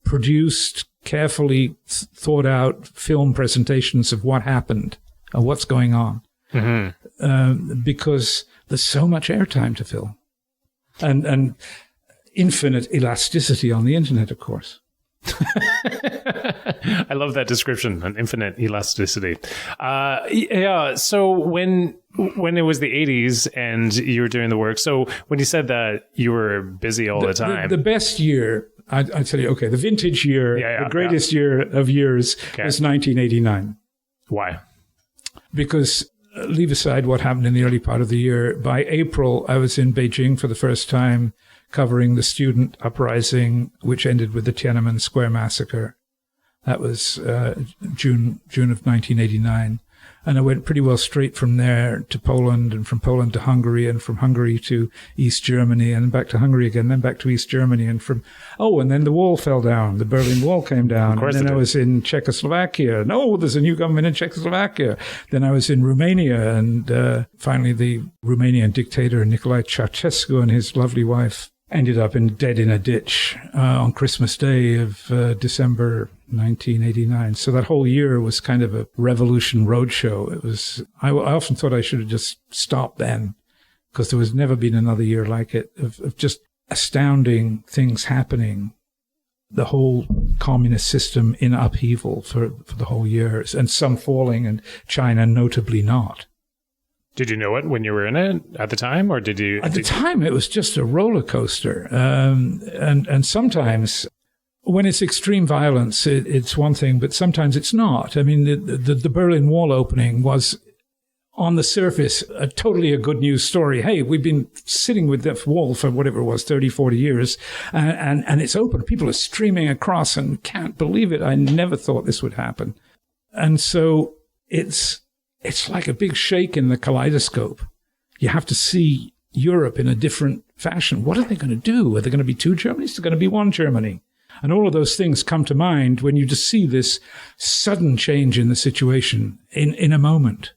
produced, carefully thought out film presentations of what happened or what's going on. Mm-hmm. Because there's so much airtime to fill and infinite elasticity on the internet, of course. I love that description, an infinite elasticity. Yeah. So when it was the 80s and you were doing the work, so when you said that you were busy all the time, the best year, I'd tell you, okay, the vintage year, the greatest year of years was 1989. Why? Because leave aside what happened in the early part of the year, by April, I was in Beijing for the first time, covering the student uprising, which ended with the Tiananmen Square massacre. That was June of 1989. And I went pretty well straight from there to Poland, and from Poland to Hungary, and from Hungary to East Germany, and back to Hungary again, then back to East Germany, and and then the wall fell down. The Berlin Wall came down. And then I was in Czechoslovakia. No, there's a new government in Czechoslovakia. Then I was in Romania, and finally the Romanian dictator Nicolae Ceausescu and his lovely wife ended up dead in a ditch on Christmas Day of December 1989. So that whole year was kind of a revolution roadshow. It was. I often thought I should have just stopped then, because there was never been another year like it of just astounding things happening. The whole communist system in upheaval for the whole year, and some falling, and China notably not. Did you know it when you were in it at the time, or did you? At the time, it was just a roller coaster, and sometimes when it's extreme violence, it's one thing, but sometimes it's not. I mean, the Berlin Wall opening was, on the surface, totally a good news story. Hey, we've been sitting with that wall for whatever it was, 30, 40 years, and it's open. People are streaming across and can't believe it. I never thought this would happen. And so it's like a big shake in the kaleidoscope. You have to see Europe in a different fashion. What are they going to do? Are there going to be two Germanys? They're going to be one Germany. And all of those things come to mind when you just see this sudden change in the situation in a moment.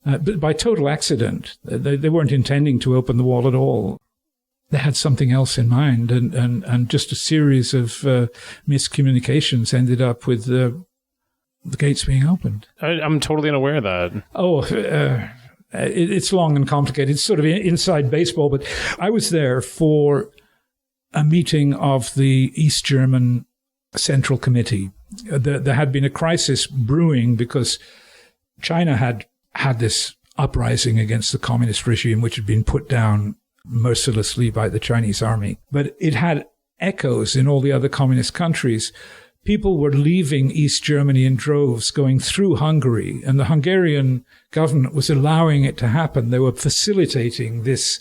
But by total accident. They weren't intending to open the wall at all. They had something else in mind, and just a series of miscommunications ended up with the gates being opened. I'm totally unaware of that. It's long and complicated. It's sort of inside baseball, but I was there for a meeting of the East German Central Committee. There had been a crisis brewing because China had this uprising against the communist regime, which had been put down mercilessly by the Chinese army. But it had echoes in all the other communist countries. People were leaving East Germany in droves, going through Hungary, and the Hungarian government was allowing it to happen. They were facilitating this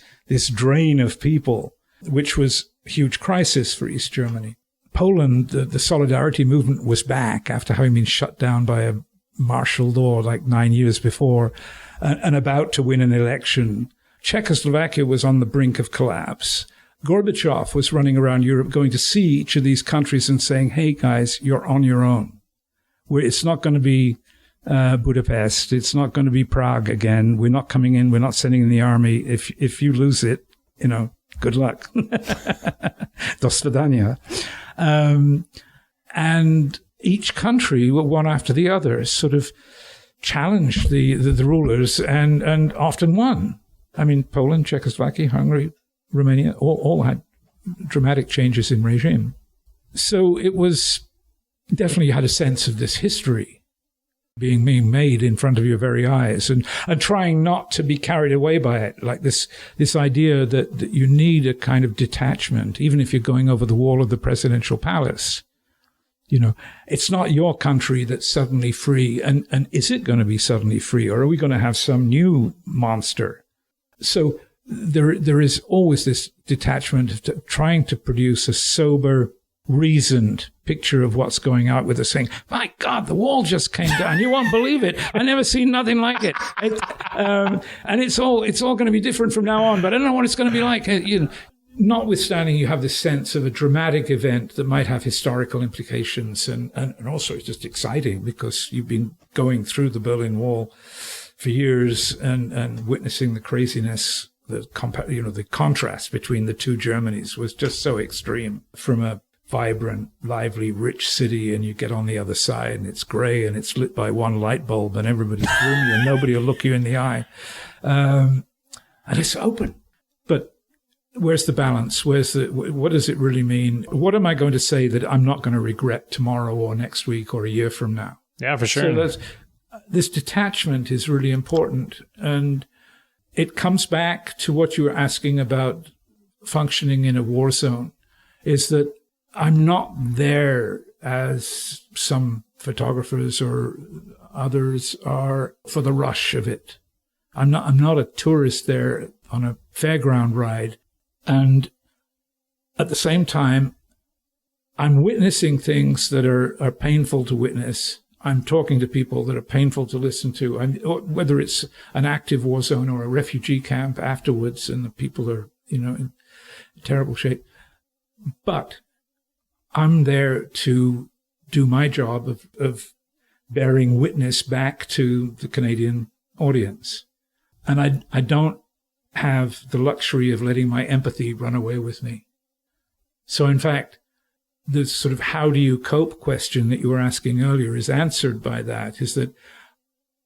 drain of people, which was a huge crisis for East Germany. Poland, the Solidarity movement was back after having been shut down by a martial law like 9 years before, and about to win an election. Czechoslovakia was on the brink of collapse. Gorbachev was running around Europe going to see each of these countries and saying, hey, guys, you're on your own. It's not going to be Budapest. It's not going to be Prague again. We're not coming in. We're not sending in the army. If you lose it, good luck. Do svidania. And each country, one after the other, sort of challenged the rulers and often won. I mean, Poland, Czechoslovakia, Hungary, Romania, all had dramatic changes in regime. So it was definitely, you had a sense of this history being made in front of your very eyes, and trying not to be carried away by it, like this idea that you need a kind of detachment, even if you're going over the wall of the presidential palace. It's not your country that's suddenly free, and is it going to be suddenly free, or are we going to have some new monster? So there is always this detachment of trying to produce a sober, reasoned picture of what's going on, with us saying, my God, the wall just came down. You won't believe it. I never seen nothing like it. And it's all going to be different from now on, but I don't know what it's going to be like. notwithstanding you have this sense of a dramatic event that might have historical implications, and also it's just exciting because you've been going through the Berlin Wall for years and witnessing the craziness, the contrast between the two Germanys was just so extreme. From a vibrant, lively, rich city, and you get on the other side and it's grey and it's lit by one light bulb and everybody's gloomy and nobody will look you in the eye. And it's open. But where's the balance? What does it really mean? What am I going to say that I'm not going to regret tomorrow or next week or a year from now? Yeah, for sure. So this detachment is really important. And it comes back to what you were asking about functioning in a war zone, is that I'm not there as some photographers or others are for the rush of it. I'm not a tourist there on a fairground ride. And at the same time, I'm witnessing things that are painful to witness. I'm talking to people that are painful to listen to. Whether it's an active war zone or a refugee camp afterwards, and the people are, in terrible shape. But I'm there to do my job of bearing witness back to the Canadian audience. And I don't have the luxury of letting my empathy run away with me. So in fact, the sort of how do you cope question that you were asking earlier is answered by that, is that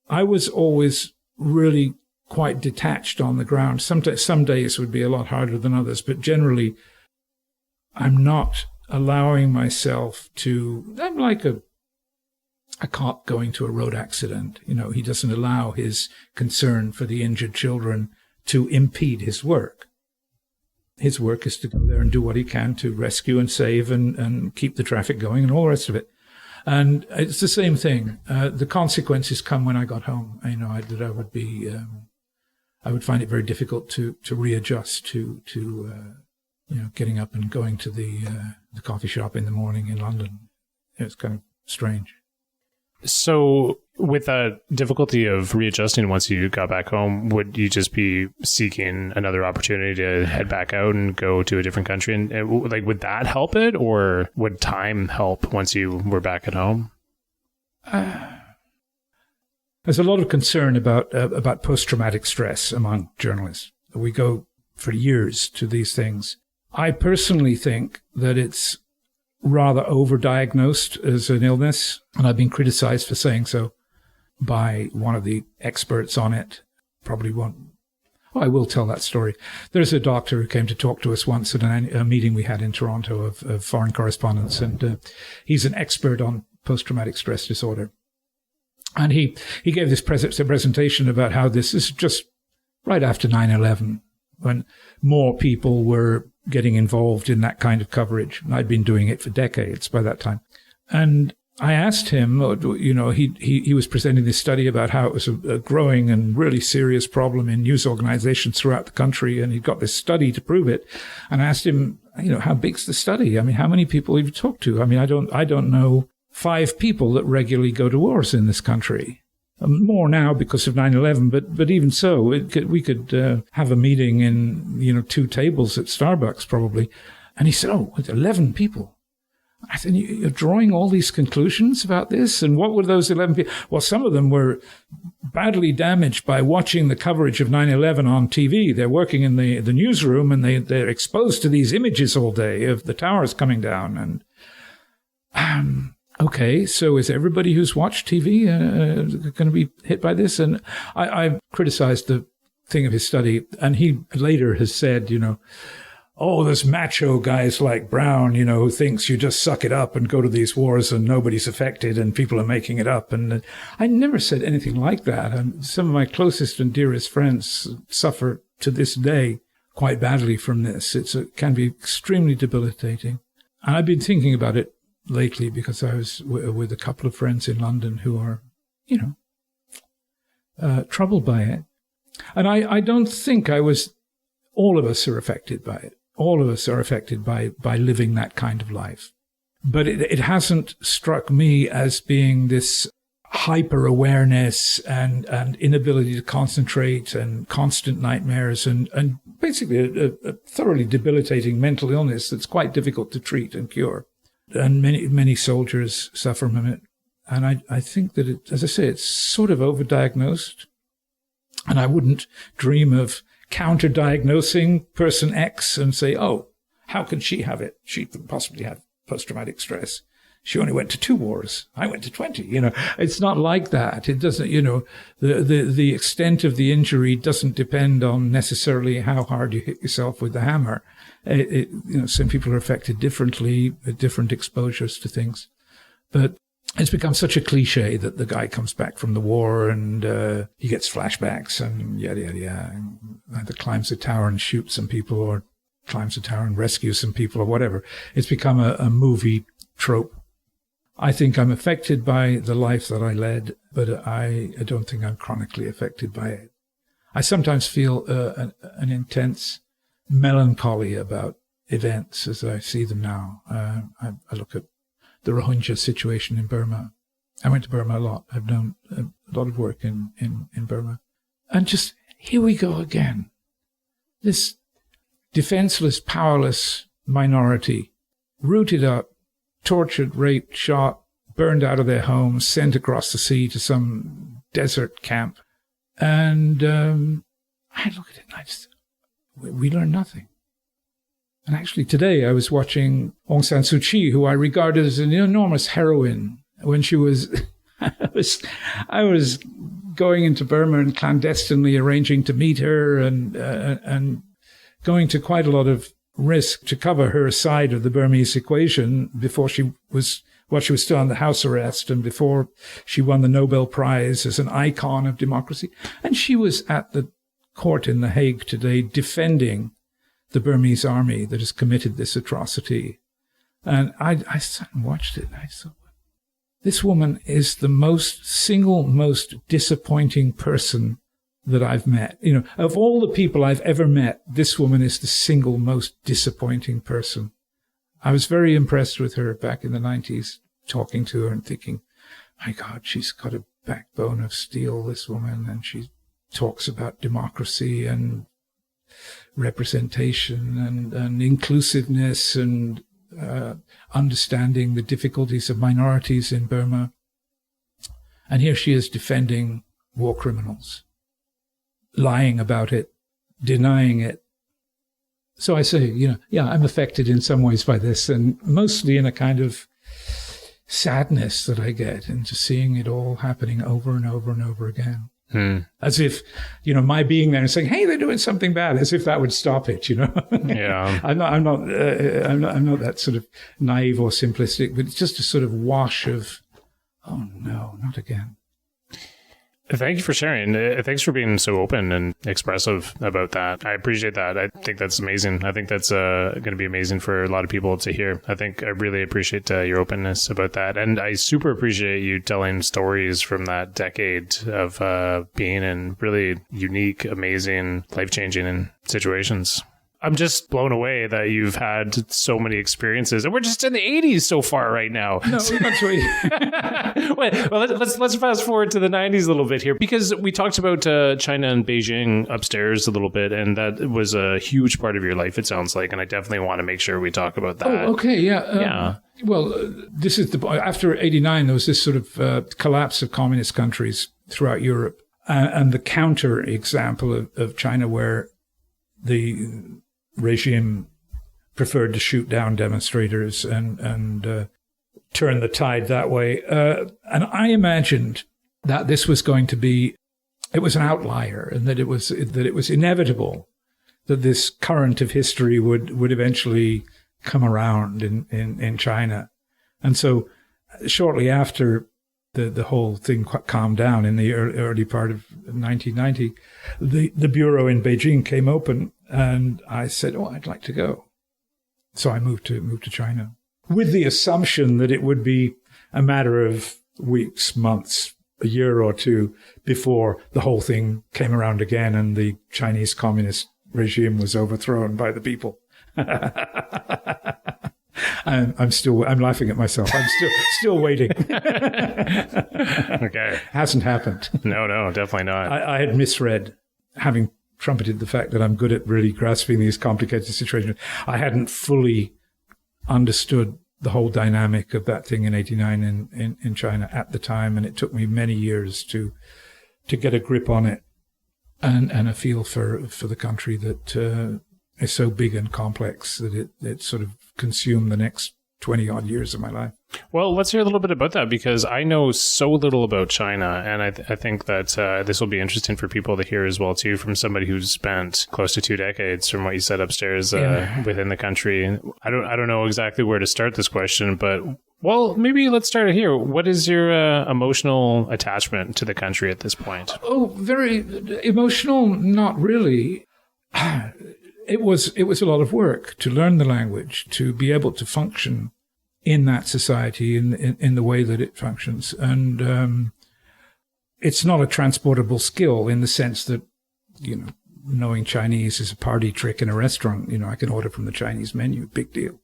I was always really quite detached on the ground. Some days would be a lot harder than others, but generally I'm not allowing myself to, I'm like a cop going to a road accident. He doesn't allow his concern for the injured children to impede his work. His work is to go there and do what he can to rescue and save and keep the traffic going and all the rest of it. And it's the same thing. The consequences come when I got home. I would find it very difficult to readjust to getting up and going to the coffee shop in the morning in London. It's kind of strange. So with that difficulty of readjusting once you got back home, would you just be seeking another opportunity to head back out and go to a different country? And would that help it, or would time help once you were back at home? There's a lot of concern about post-traumatic stress among journalists. We go for years to these things. I personally think that it's rather overdiagnosed as an illness, and I've been criticized for saying so by one of the experts on it. Probably won't. I will tell that story. There's a doctor who came to talk to us once at a meeting we had in Toronto of foreign correspondents, and he's an expert on post-traumatic stress disorder. And he gave this presentation about how this is just right after 9/11, when more people were getting involved in that kind of coverage. And I'd been doing it for decades by that time. And I asked him, he was presenting this study about how it was a growing and really serious problem in news organizations throughout the country. And he'd got this study to prove it. And I asked him, how big's the study? I mean, how many people have you talked to? I mean, I don't know 5 people that regularly go to wars in this country. More now because of 9/11, but even so, we could have a meeting in 2 tables at Starbucks probably. And he said, it's 11 people. I said, you're drawing all these conclusions about this? And what were those 11 people? Well, some of them were badly damaged by watching the coverage of 9/11 on TV. They're working in the newsroom, and they're exposed to these images all day of the towers coming down. And okay, so is everybody who's watched TV going to be hit by this? And I criticized the thing of his study, and he later has said, there's macho guys like Brown, who thinks you just suck it up and go to these wars and nobody's affected and people are making it up. And I never said anything like that. And some of my closest and dearest friends suffer to this day quite badly from this. It can be extremely debilitating. And I've been thinking about it lately because I was with a couple of friends in London who are, troubled by it. And I don't think all of us are affected by it. All of us are affected by living that kind of life. But it hasn't struck me as being this hyper-awareness and inability to concentrate and constant nightmares and basically a thoroughly debilitating mental illness that's quite difficult to treat and cure. And many soldiers suffer from it. And I think that, as I say, it's sort of overdiagnosed. And I wouldn't dream of counter-diagnosing person X and say, oh, how can she have it? She could possibly have post-traumatic stress. She only went to 2 wars. I went to 20. It's not like that. It doesn't, the extent of the injury doesn't depend on necessarily how hard you hit yourself with the hammer. Some people are affected differently at different exposures to things. But it's become such a cliche that the guy comes back from the war and he gets flashbacks and yada, yada, yada. And either climbs a tower and shoots some people or climbs a tower and rescues some people or whatever. It's become a movie trope. I think I'm affected by the life that I led, but I don't think I'm chronically affected by it. I sometimes feel an intense melancholy about events as I see them now. I look at the Rohingya situation in Burma. I went to Burma a lot. I've done a lot of work in Burma. And just, here we go again. This defenseless, powerless minority, rooted up, tortured, raped, shot, burned out of their homes, sent across the sea to some desert camp. And I look at it and I just, we learn nothing. And actually today I was watching Aung San Suu Kyi, who I regarded as an enormous heroine when she was, I was going into Burma and clandestinely arranging to meet her and going to quite a lot of risk to cover her side of the Burmese equation before she was still under house arrest and before she won the Nobel Prize as an icon of democracy. And she was at the court in The Hague today defending the Burmese army that has committed this atrocity. And I sat and watched it and I thought, this woman is the single most disappointing person that I've met. Of all the people I've ever met, this woman is the single most disappointing person. I was very impressed with her back in the 90s, talking to her and thinking, my God, she's got a backbone of steel, this woman, and she talks about democracy and representation and inclusiveness and understanding the difficulties of minorities in Burma. And here she is defending war criminals, lying about it, denying it. So I say, I'm affected in some ways by this, and mostly in a kind of sadness that I get into seeing it all happening over and over and over again. As if, my being there and saying, hey, they're doing something bad, as if that would stop it, Yeah. I'm not that sort of naive or simplistic, but it's just a sort of wash of, oh no, not again. Thank you for sharing. Thanks for being so open and expressive about that. I appreciate that. I think that's amazing. I think that's going to be amazing for a lot of people to hear. I really appreciate your openness about that. And I super appreciate you telling stories from that decade of being in really unique, amazing, life-changing situations. I'm just blown away that you've had so many experiences, and we're just in the 80s so far right now. No, that's right. Well, let's fast forward to the 90s a little bit here, because we talked about China and Beijing upstairs a little bit, and that was a huge part of your life, it sounds like, and I definitely want to make sure we talk about that. Oh, okay, yeah. Yeah. Well, this is after 89, there was this sort of collapse of communist countries throughout Europe, and the counter example of China, where the regime preferred to shoot down demonstrators and turn the tide that way. And I imagined that this was going to be, it was an outlier, and that it was inevitable that this current of history would eventually come around in China. And so shortly after the whole thing calmed down in the early part of 1990, the bureau in Beijing came open, and I said, "Oh, I'd like to go." So I moved to China with the assumption that it would be a matter of weeks, months, a year or two before the whole thing came around again and the Chinese communist regime was overthrown by the people. I'm laughing at myself. I'm still waiting. Okay. Hasn't happened. No, definitely not. I had misread, having trumpeted the fact that I'm good at really grasping these complicated situations. I hadn't fully understood the whole dynamic of that thing in 89 in China at the time, and it took me many years to get a grip on it and a feel for the country that is so big and complex that it sort of consumed the next 20 odd years of my life. Well, let's hear a little bit about that, because I know so little about China, and I think that this will be interesting for people to hear as well too, from somebody who's spent close to 2 decades, from what you said, upstairs within the country. I don't know exactly where to start this question, but well, maybe let's start here. What is your emotional attachment to the country at this point? Oh, very emotional. Not really. It was a lot of work to learn the language, to be able to function in that society in the way that it functions. And it's not a transportable skill in the sense that, knowing Chinese is a party trick in a restaurant. I can order from the Chinese menu, big deal.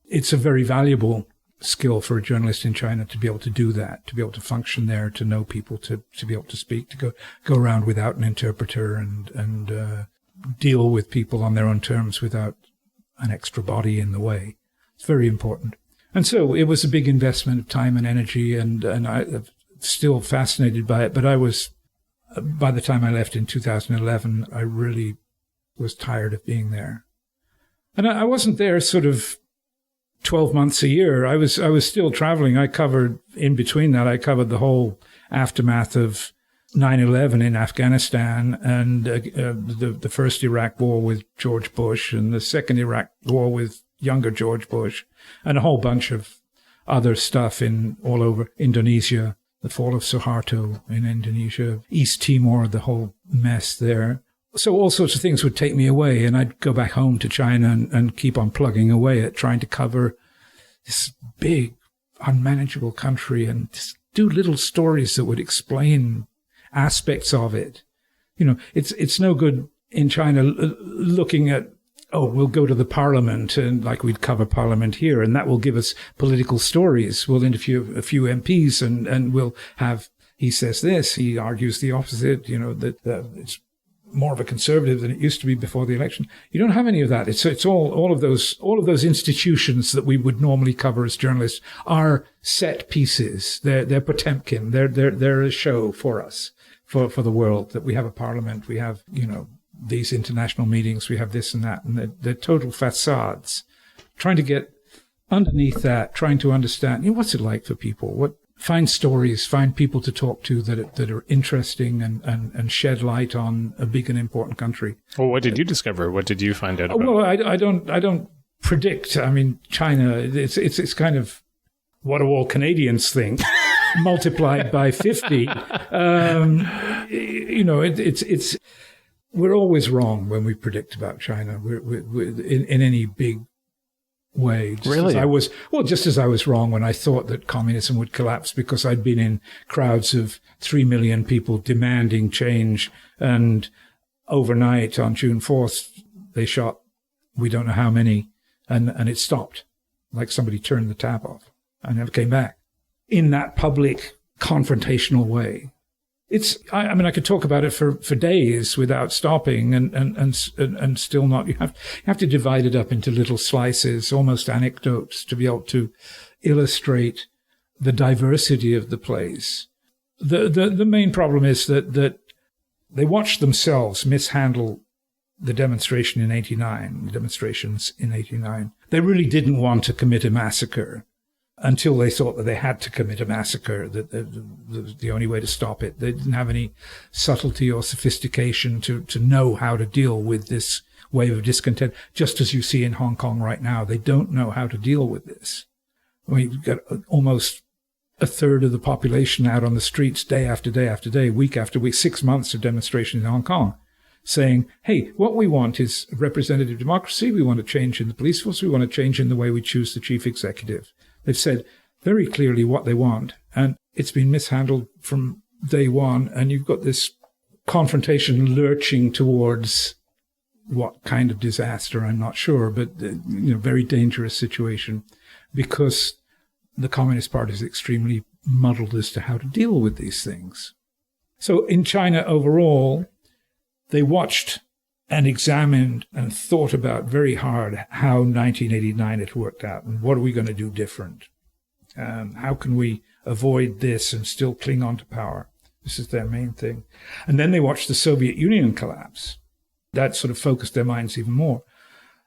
It's a very valuable skill for a journalist in China to be able to do that, to be able to function there, to know people, to be able to speak, to go around without an interpreter and deal with people on their own terms without an extra body in the way. It's very important. And so it was a big investment of time and energy, and I'm still fascinated by it. But by the time I left in 2011, I really was tired of being there. And I wasn't there sort of 12 months a year. I was still traveling. In between that, I covered the whole aftermath of 9/11 in Afghanistan, and the first Iraq war with George Bush, and the second Iraq war with younger George Bush, and a whole bunch of other stuff all over Indonesia, the fall of Suharto in Indonesia, East Timor, the whole mess there. So all sorts of things would take me away, and I'd go back home to China and keep on plugging away at trying to cover this big, unmanageable country and just do little stories that would explain aspects of it. It's no good in China looking at, we'll go to the parliament and like we'd cover parliament here, and that will give us political stories. We'll interview a few MPs and we'll have, he says this, he argues the opposite, that it's more of a conservative than it used to be before the election. You don't have any of that. It's all of those institutions that we would normally cover as journalists are set pieces. They're Potemkin. They're a show for us. For the world, that we have a parliament, we have, these international meetings, we have this and that, and they're total facades. Trying to get underneath that, trying to understand, what's it like for people? Find stories, find people to talk to that are interesting and shed light on a big and important country. Well, what did you discover? What did you find out about? Well, I don't predict. I mean, China, it's kind of what do all Canadians think? Multiplied by 50. We're always wrong when we predict about China. We're in any big way. Really? Just as I was wrong when I thought that communism would collapse because I'd been in crowds of 3 million people demanding change, and overnight on June 4th, they shot we don't know how many, and it stopped, like somebody turned the tap off and never came back. In that public confrontational way. I could talk about it for days without stopping and still not. You have to divide it up into little slices, almost anecdotes, to be able to illustrate the diversity of the place. The main problem is that they watched themselves mishandle the demonstrations in 89. They really didn't want to commit a massacre until they thought that they had to commit a massacre, that the only way to stop it. They didn't have any subtlety or sophistication to know how to deal with this wave of discontent, just as you see in Hong Kong right now. They don't know how to deal with this. You've got almost a third of the population out on the streets day after day after day, week after week, 6 months of demonstrations in Hong Kong, saying, hey, what we want is representative democracy. We want a change in the police force. We want a change in the way we choose the chief executive. They've said very clearly what they want, and it's been mishandled from day one, and you've got this confrontation lurching towards what kind of disaster, I'm not sure, but very dangerous situation, because the Communist Party is extremely muddled as to how to deal with these things. So in China overall, they watched and examined and thought about very hard how 1989 had worked out and what are we going to do different. How can we avoid this and still cling on to power? This is their main thing. And then they watched the Soviet Union collapse. That sort of focused their minds even more.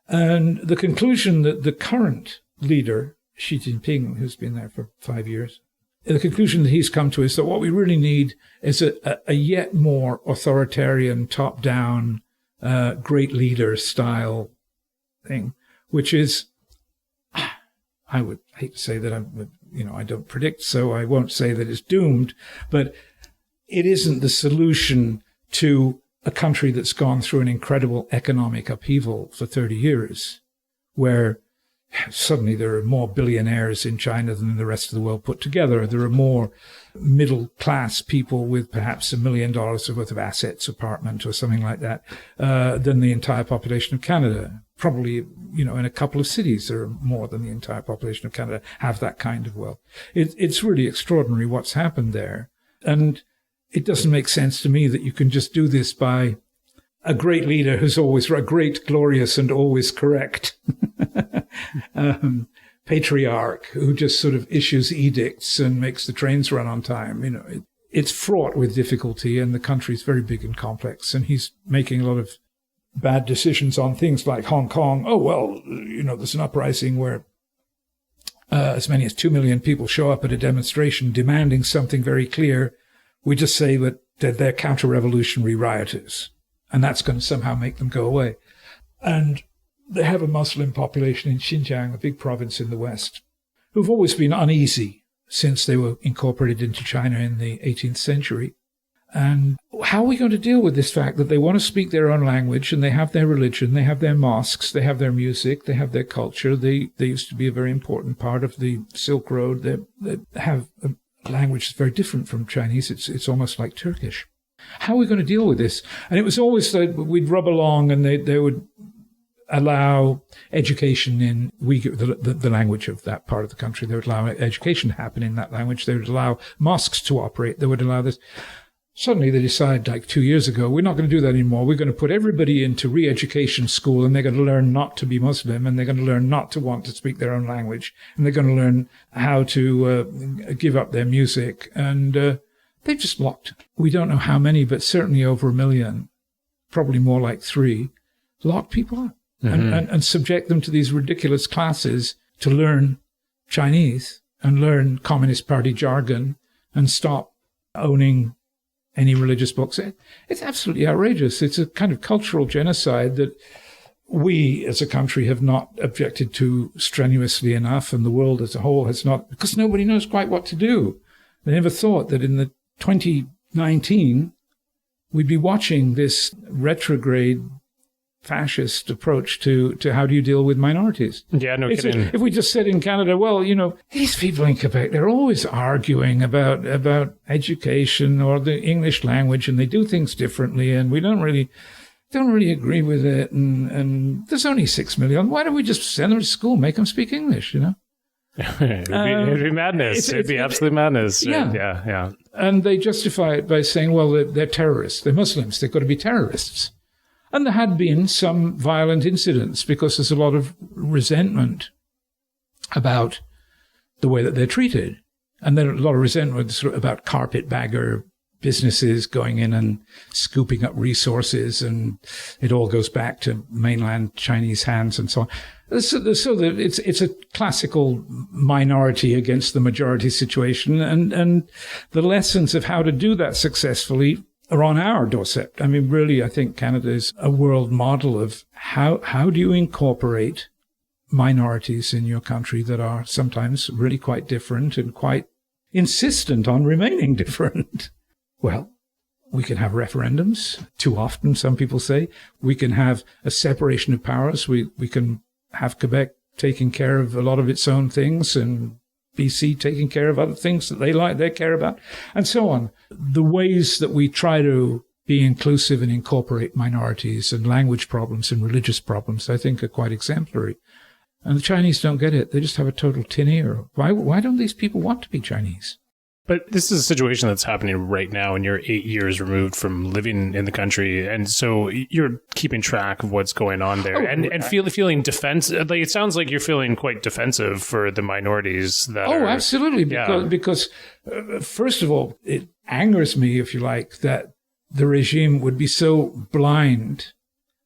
And the conclusion that the current leader, Xi Jinping, who's been there for 5 years, the conclusion that he's come to is that what we really need is a yet more authoritarian, top-down, great leader style thing, which is, I would hate to say that I don't predict, so I won't say that it's doomed, but it isn't the solution to a country that's gone through an incredible economic upheaval for 30 years, where suddenly there are more billionaires in China than the rest of the world put together. There are more middle-class people with perhaps $1 million worth of assets, apartment or something like that, than the entire population of Canada. Probably, in a couple of cities, there are more than the entire population of Canada have that kind of wealth. It's really extraordinary what's happened there. And it doesn't make sense to me that you can just do this by a great leader who's always right, great, glorious, and always correct. Patriarch who just sort of issues edicts and makes the trains run on time. It's fraught with difficulty, and the country's very big and complex, and he's making a lot of bad decisions on things like Hong Kong. Oh, well, there's an uprising where as many as 2 million people show up at a demonstration demanding something very clear. We just say that they're counter-revolutionary rioters, and that's going to somehow make them go away. And they have a Muslim population in Xinjiang, a big province in the west, who've always been uneasy since they were incorporated into China in the 18th century. And how are we going to deal with this fact that they want to speak their own language, and they have their religion, they have their mosques, they have their music, they have their culture. They used to be a very important part of the Silk Road. They have a language that's very different from Chinese. It's almost like Turkish. How are we going to deal with this? And it was always that we'd rub along, and they would allow education in Uyghur, the language of that part of the country. They would allow education to happen in that language. They would allow mosques to operate. They would allow this. Suddenly they decide, like 2 years ago, we're not going to do that anymore. We're going to put everybody into re-education school, and they're going to learn not to be Muslim, and they're going to learn not to want to speak their own language, and they're going to learn how to give up their music. And they've just locked, we don't know how many, but certainly over 1 million, probably more like 3, locked people up. Mm-hmm. And subject them to these ridiculous classes to learn Chinese and learn Communist Party jargon and stop owning any religious books. It's absolutely outrageous. It's a kind of cultural genocide that we as a country have not objected to strenuously enough, and the world as a whole has not, because nobody knows quite what to do. They never thought that in the 2019 we'd be watching this retrograde fascist approach to how do you deal with minorities. Yeah, no kidding. If we just said in Canada, well, these people in Quebec, they're always arguing about education or the English language, and they do things differently, and we don't really agree with it, and there's only 6 million. Why don't we just send them to school, make them speak English, It'd be madness. It'd be absolute madness. Yeah. Yeah. And they justify it by saying, well, they're terrorists. They're Muslims. They've got to be terrorists. And there had been some violent incidents because there's a lot of resentment about the way that they're treated. And then a lot of resentment about carpetbagger businesses going in and scooping up resources, and it all goes back to mainland Chinese hands and so on. So it's a classical minority against the majority situation, and the lessons of how to do that successfully are on our doorstep. I mean, really, I think Canada is a world model of how do you incorporate minorities in your country that are sometimes really quite different and quite insistent on remaining different. Well, we can have referendums too often, some people say. We can have a separation of powers. We can have Quebec taking care of a lot of its own things, and BC taking care of other things that they care about, and so on. The ways that we try to be inclusive and incorporate minorities and language problems and religious problems, I think, are quite exemplary. And the Chinese don't get it. They just have a total tin ear. Why don't these people want to be Chinese? But this is a situation that's happening right now, and you're 8 years removed from living in the country, and so you're keeping track of what's going on there, and feeling defensive. Like, it sounds like you're feeling quite defensive for the minorities. Absolutely. Because first of all, it angers me, if you like, that the regime would be so blind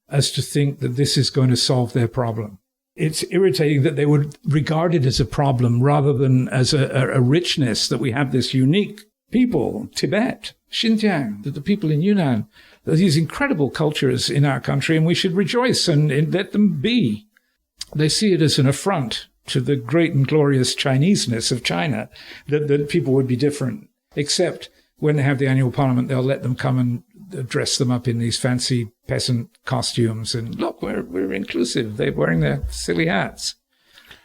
as to think that this is going to solve their problem. It's irritating that they would regard it as a problem rather than as a richness, that we have this unique people, Tibet, Xinjiang, that the people in Yunnan, these incredible cultures in our country, and we should rejoice and let them be. They see it as an affront to the great and glorious Chineseness of China, that people would be different, except when they have the annual parliament, they'll let them come and dress them up in these fancy peasant costumes, and look, we're inclusive. They're wearing their silly hats,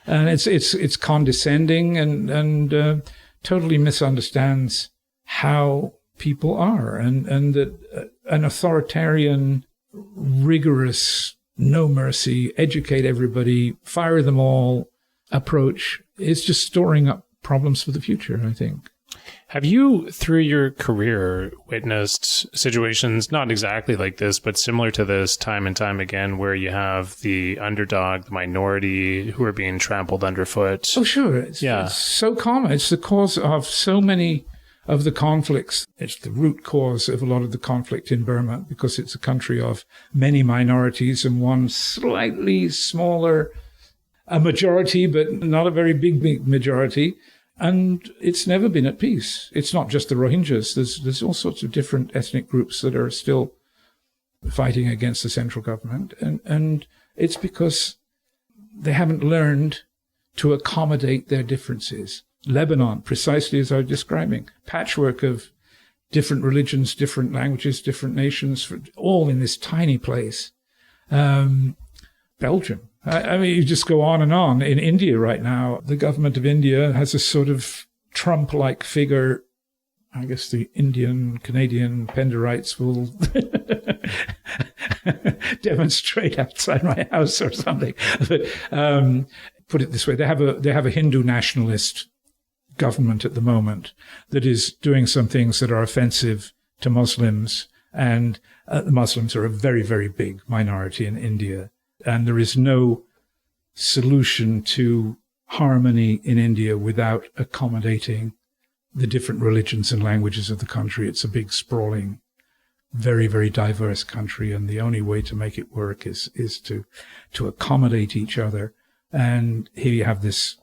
and it's condescending and totally misunderstands how people are, and that an authoritarian, rigorous, no mercy, educate everybody, fire them all approach is just storing up problems for the future, I think. Have you, through your career, witnessed situations, not exactly like this, but similar to this time and time again, where you have the underdog, the minority, who are being trampled underfoot? Oh, sure. It's so common. It's the cause of so many of the conflicts. It's the root cause of a lot of the conflict in Burma, because it's a country of many minorities and one slightly smaller, a majority, but not a very big majority. And it's never been at peace. It's not just the Rohingyas. There's all sorts of different ethnic groups that are still fighting against the central government. And it's because they haven't learned to accommodate their differences. Lebanon, precisely as I was describing, patchwork of different religions, different languages, different nations, all in this tiny place. Belgium. I mean, you just go on and on. In India right now, the government of India has a sort of Trump-like figure. I guess the Indian-Canadian Penderites will demonstrate outside my house or something. But put it this way, they have a Hindu nationalist government at the moment that is doing some things that are offensive to Muslims, and the Muslims are a very, very big minority in India. And there is no solution to harmony in India without accommodating the different religions and languages of the country. It's a big, sprawling, very, very diverse country. And the only way to make it work is to accommodate each other. And here you have this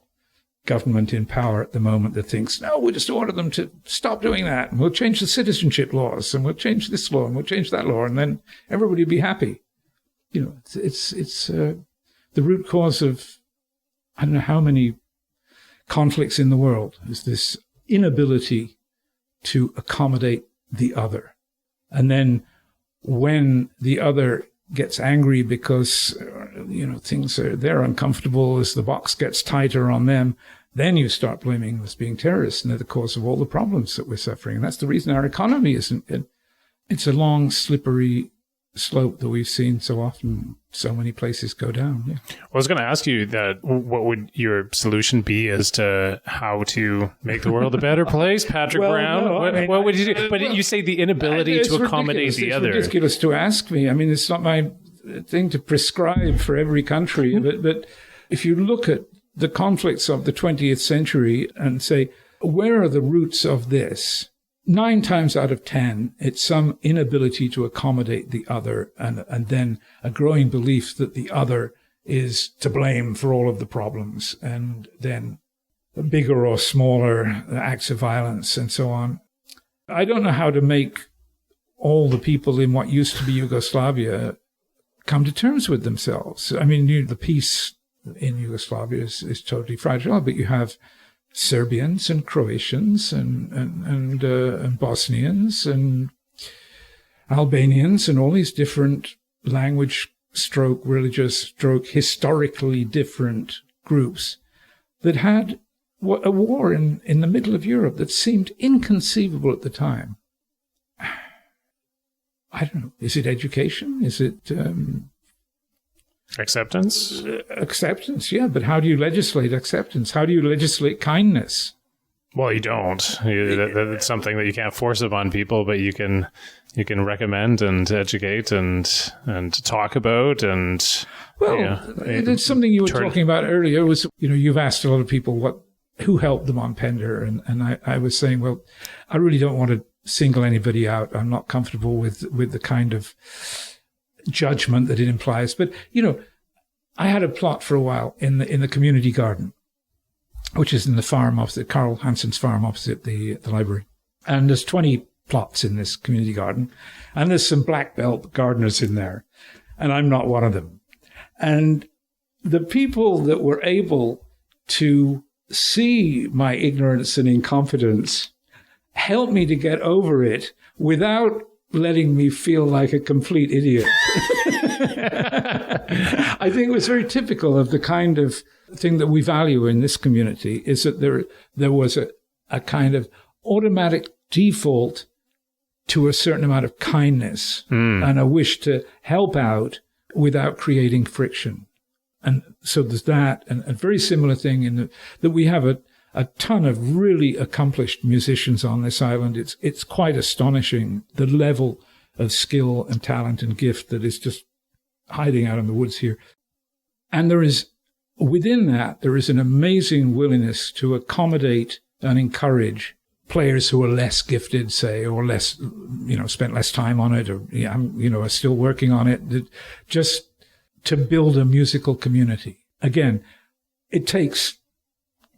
government in power at the moment that thinks, no, we'll just order them to stop doing that. And we'll change the citizenship laws, and we'll change this law, and we'll change that law. And then everybody will be happy. You know, it's the root cause of, I don't know how many conflicts in the world, is this inability to accommodate the other. And then when the other gets angry because, they're uncomfortable as the box gets tighter on them, then you start blaming them as being terrorists, and they're the cause of all the problems that we're suffering. And that's the reason our economy isn't good. It's a long, slippery slope that we've seen so often, so many places go down. Yeah. I was going to ask you that, what would your solution be as to how to make the world a better place, Patrick Brown? No, what would you do? But you say the inability to accommodate the other. It's ridiculous to ask me. I mean, it's not my thing to prescribe for every country. But if you look at the conflicts of the 20th century and say, where are the roots of this? 9 times out of 10, it's some inability to accommodate the other, and then a growing belief that the other is to blame for all of the problems, and then bigger or smaller acts of violence and so on. I don't know how to make all the people in what used to be Yugoslavia come to terms with themselves. I mean, the peace in Yugoslavia is totally fragile, but you have Serbians and Croatians and Bosnians and Albanians and all these different language stroke, religious stroke, historically different groups that had a war in the middle of Europe that seemed inconceivable at the time. I don't know. Is it education? Is it acceptance? Acceptance, yeah. But how do you legislate acceptance? How do you legislate kindness? Well, you don't. That's something that you can't force upon people, but you can recommend and educate and talk about. And it's something you were talking about earlier. Was you've asked a lot of people who helped them on Pender, and I was saying, well, I really don't want to single anybody out. I'm not comfortable with the kind of judgment that it implies. But I had a plot for a while in the community garden, which is in the farm opposite Carl Hansen's farm opposite the library. And there's 20 plots in this community garden, and there's some black belt gardeners in there, and I'm not one of them. And the people that were able to see my ignorance and incompetence helped me to get over it without letting me feel like a complete idiot. I think it was very typical of the kind of thing that we value in this community, is that there was a kind of automatic default to a certain amount of kindness and a wish to help out without creating friction. And so there's that, and a very similar thing that we have a ton of really accomplished musicians on this island. It's quite astonishing, the level of skill and talent and gift that is just hiding out in the woods here. And within that, there is an amazing willingness to accommodate and encourage players who are less gifted, say, or less, spent less time on it, or, are still working on it, just to build a musical community. Again, it takes,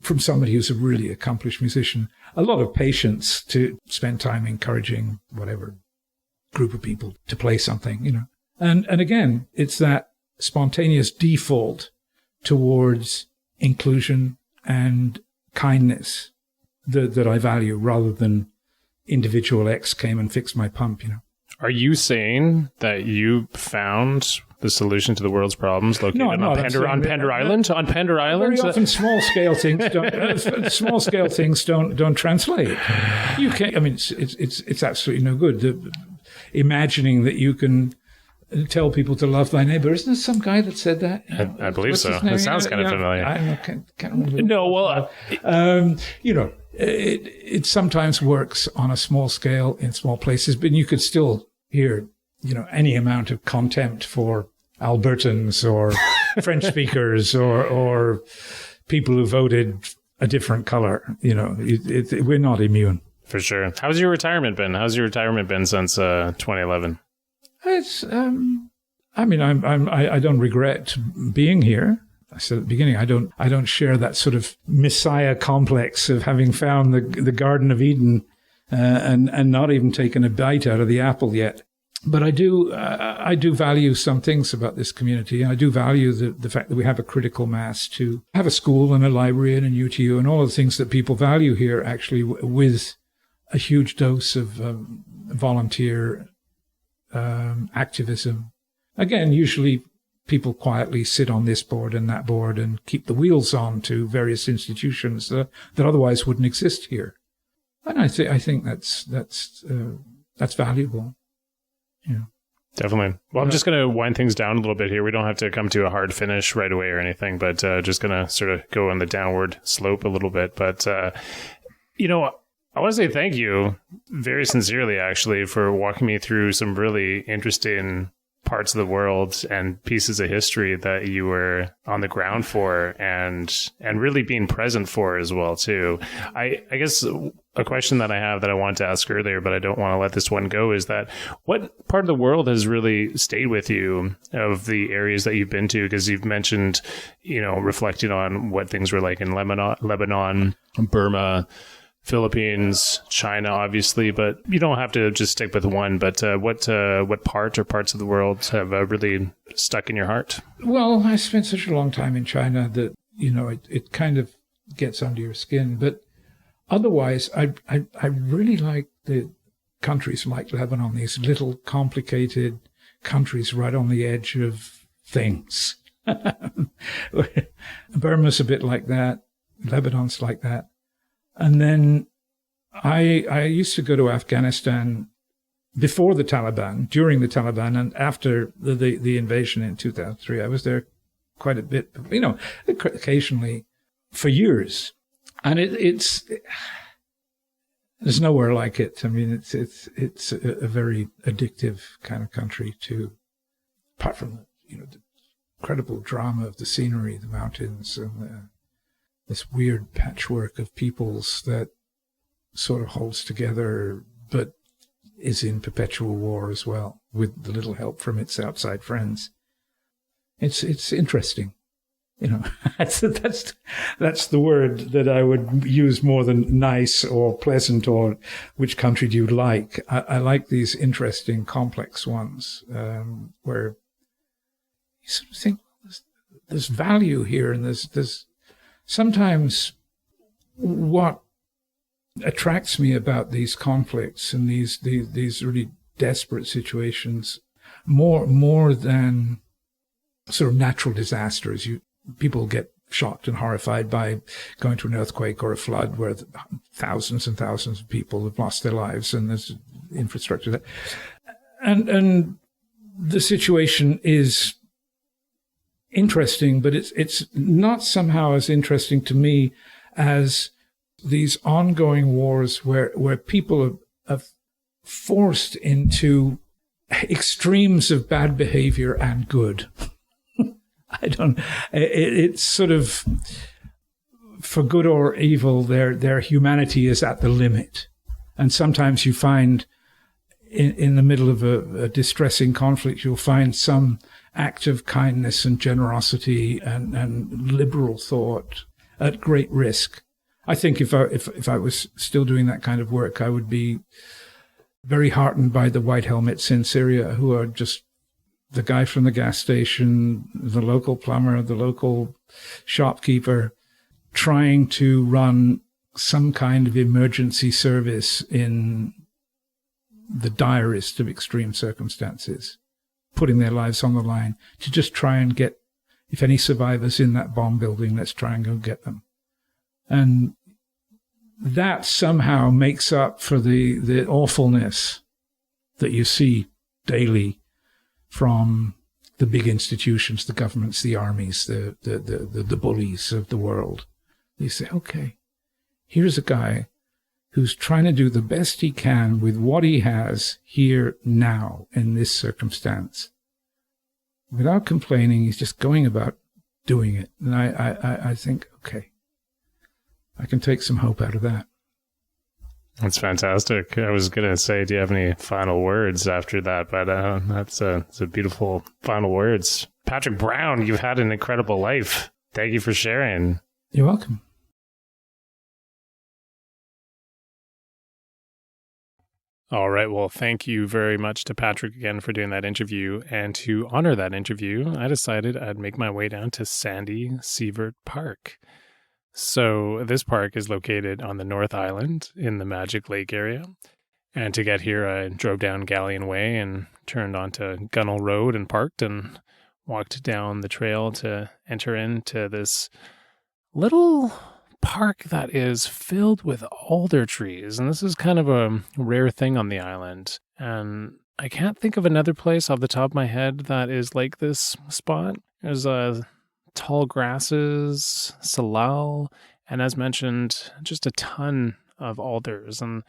from somebody who's a really accomplished musician, a lot of patience to spend time encouraging whatever group of people to play something, And again, it's that spontaneous default towards inclusion and kindness that I value, rather than individual X came and fixed my pump, Are you saying that you found the solution to the world's problems located on Pender Island? On Pender Island? Very often small scale things don't translate. You can't. I mean, it's absolutely no good. Imagining that you can tell people to love thy neighbor. Isn't there some guy that said that? I believe so. It sounds kind of familiar. I can't remember. No, well, it sometimes works on a small scale in small places, but you could still hear, any amount of contempt for Albertans or French speakers or people who voted a different color. We're not immune. For sure. How's your retirement been? How's your retirement been since 2011? It's, I don't regret being here. I said at the beginning, I don't share that sort of messiah complex of having found the Garden of Eden and not even taken a bite out of the apple yet. But I do value some things about this community. I do value the fact that we have a critical mass to have a school and a library and a UTU and all of the things that people value here, actually, with a huge dose of volunteer activism. Again, usually people quietly sit on this board and that board and keep the wheels on to various institutions that otherwise wouldn't exist here. And I think that's valuable. Yeah. Definitely. Well, I'm just going to wind things down a little bit here. We don't have to come to a hard finish right away or anything, but just going to sort of go on the downward slope a little bit. But, I want to say thank you very sincerely, actually, for walking me through some really interesting parts of the world and pieces of history that you were on the ground for and really being present for as well, too. I guess a question that I have that I wanted to ask earlier, but I don't want to let this one go, is that what part of the world has really stayed with you of the areas that you've been to? Because you've mentioned, reflecting on what things were like in Lebanon, Burma, Philippines, China, obviously, but you don't have to just stick with one. But what part or parts of the world have really stuck in your heart? Well, I spent such a long time in China that, it kind of gets under your skin. But otherwise, I really like the countries like Lebanon, these little complicated countries right on the edge of things. Burma's a bit like that. Lebanon's like that. And then I used to go to Afghanistan before the Taliban, during the Taliban, and after the invasion in 2003. I was there quite a bit, occasionally for years. And There's nowhere like it. I mean, it's a very addictive kind of country to, apart from the incredible drama of the scenery, the mountains, and this weird patchwork of peoples that sort of holds together, but is in perpetual war as well, with the little help from its outside friends. It's interesting. That's the word that I would use more than nice or pleasant or which country do you like. I like these interesting, complex ones where you sort of think there's value here, and there's sometimes what attracts me about these conflicts and these really desperate situations more than sort of natural disasters. People get shocked and horrified by going to an earthquake or a flood where thousands and thousands of people have lost their lives and there's infrastructure there. And the situation is interesting, but it's not somehow as interesting to me as these ongoing wars where people are forced into extremes of bad behavior and good. It's sort of, for good or evil, their humanity is at the limit. And sometimes you find in the middle of a distressing conflict, you'll find some act of kindness and generosity and liberal thought at great risk. I think if I was still doing that kind of work, I would be very heartened by the white helmets in Syria, who are just the guy from the gas station, the local plumber, the local shopkeeper, trying to run some kind of emergency service in the direst of extreme circumstances, putting their lives on the line to just try and get, if any survivors in that bomb building, let's try and go get them. And that somehow makes up for the awfulness that you see daily from the big institutions, the governments, the armies, the bullies of the world. You say, okay, here's a guy who's trying to do the best he can with what he has here now in this circumstance. Without complaining, he's just going about doing it. And I think, okay, I can take some hope out of that. That's fantastic. I was going to say, do you have any final words after that? But that's a beautiful final words. Patrick Brown, you've had an incredible life. Thank you for sharing. You're welcome. All right. Well, thank you very much to Patrick again for doing that interview. And to honor that interview, I decided I'd make my way down to Sandy Sievert Park. So this park is located on the North Island in the Magic Lake area. And to get here, I drove down Galleon Way and turned onto Gunnell Road and parked and walked down the trail to enter into this little park that is filled with alder trees. And this is kind of a rare thing on the island. And I can't think of another place off the top of my head that is like this spot. There's tall grasses, salal, and as mentioned, just a ton of alders. And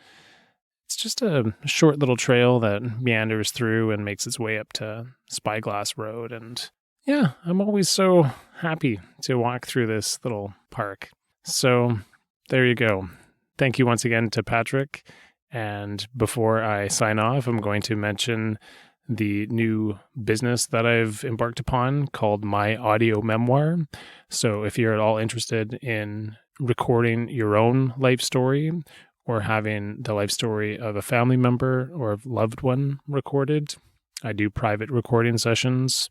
it's just a short little trail that meanders through and makes its way up to Spyglass Road. And yeah, I'm always so happy to walk through this little park. So there you go. Thank you once again to Patrick. And before I sign off, I'm going to mention the new business that I've embarked upon called My Audio Memoir. So if you're at all interested in recording your own life story or having the life story of a family member or a loved one recorded, I do private recording sessions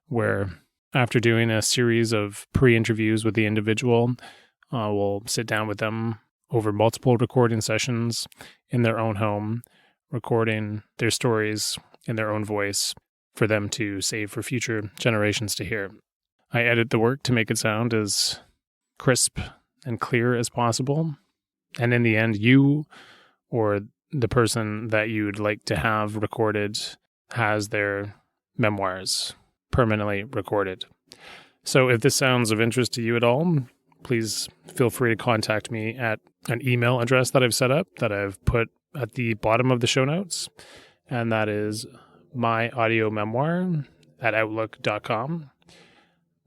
where after doing a series of pre-interviews with the individual, we'll sit down with them over multiple recording sessions in their own home, recording their stories in their own voice for them to save for future generations to hear. I edit the work to make it sound as crisp and clear as possible. And in the end, you or the person that you'd like to have recorded has their memoirs permanently recorded. So if this sounds of interest to you at all, please feel free to contact me at an email address that I've set up that I've put at the bottom of the show notes. And that is myaudio_memoir@outlook.com.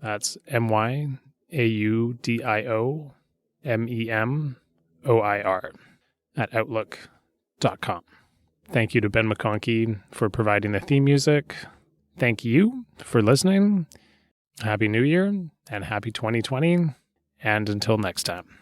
That's myaudio_memoir@outlook.com. Thank you to Ben McConkey for providing the theme music. Thank you for listening. Happy New Year and happy 2020. And until next time.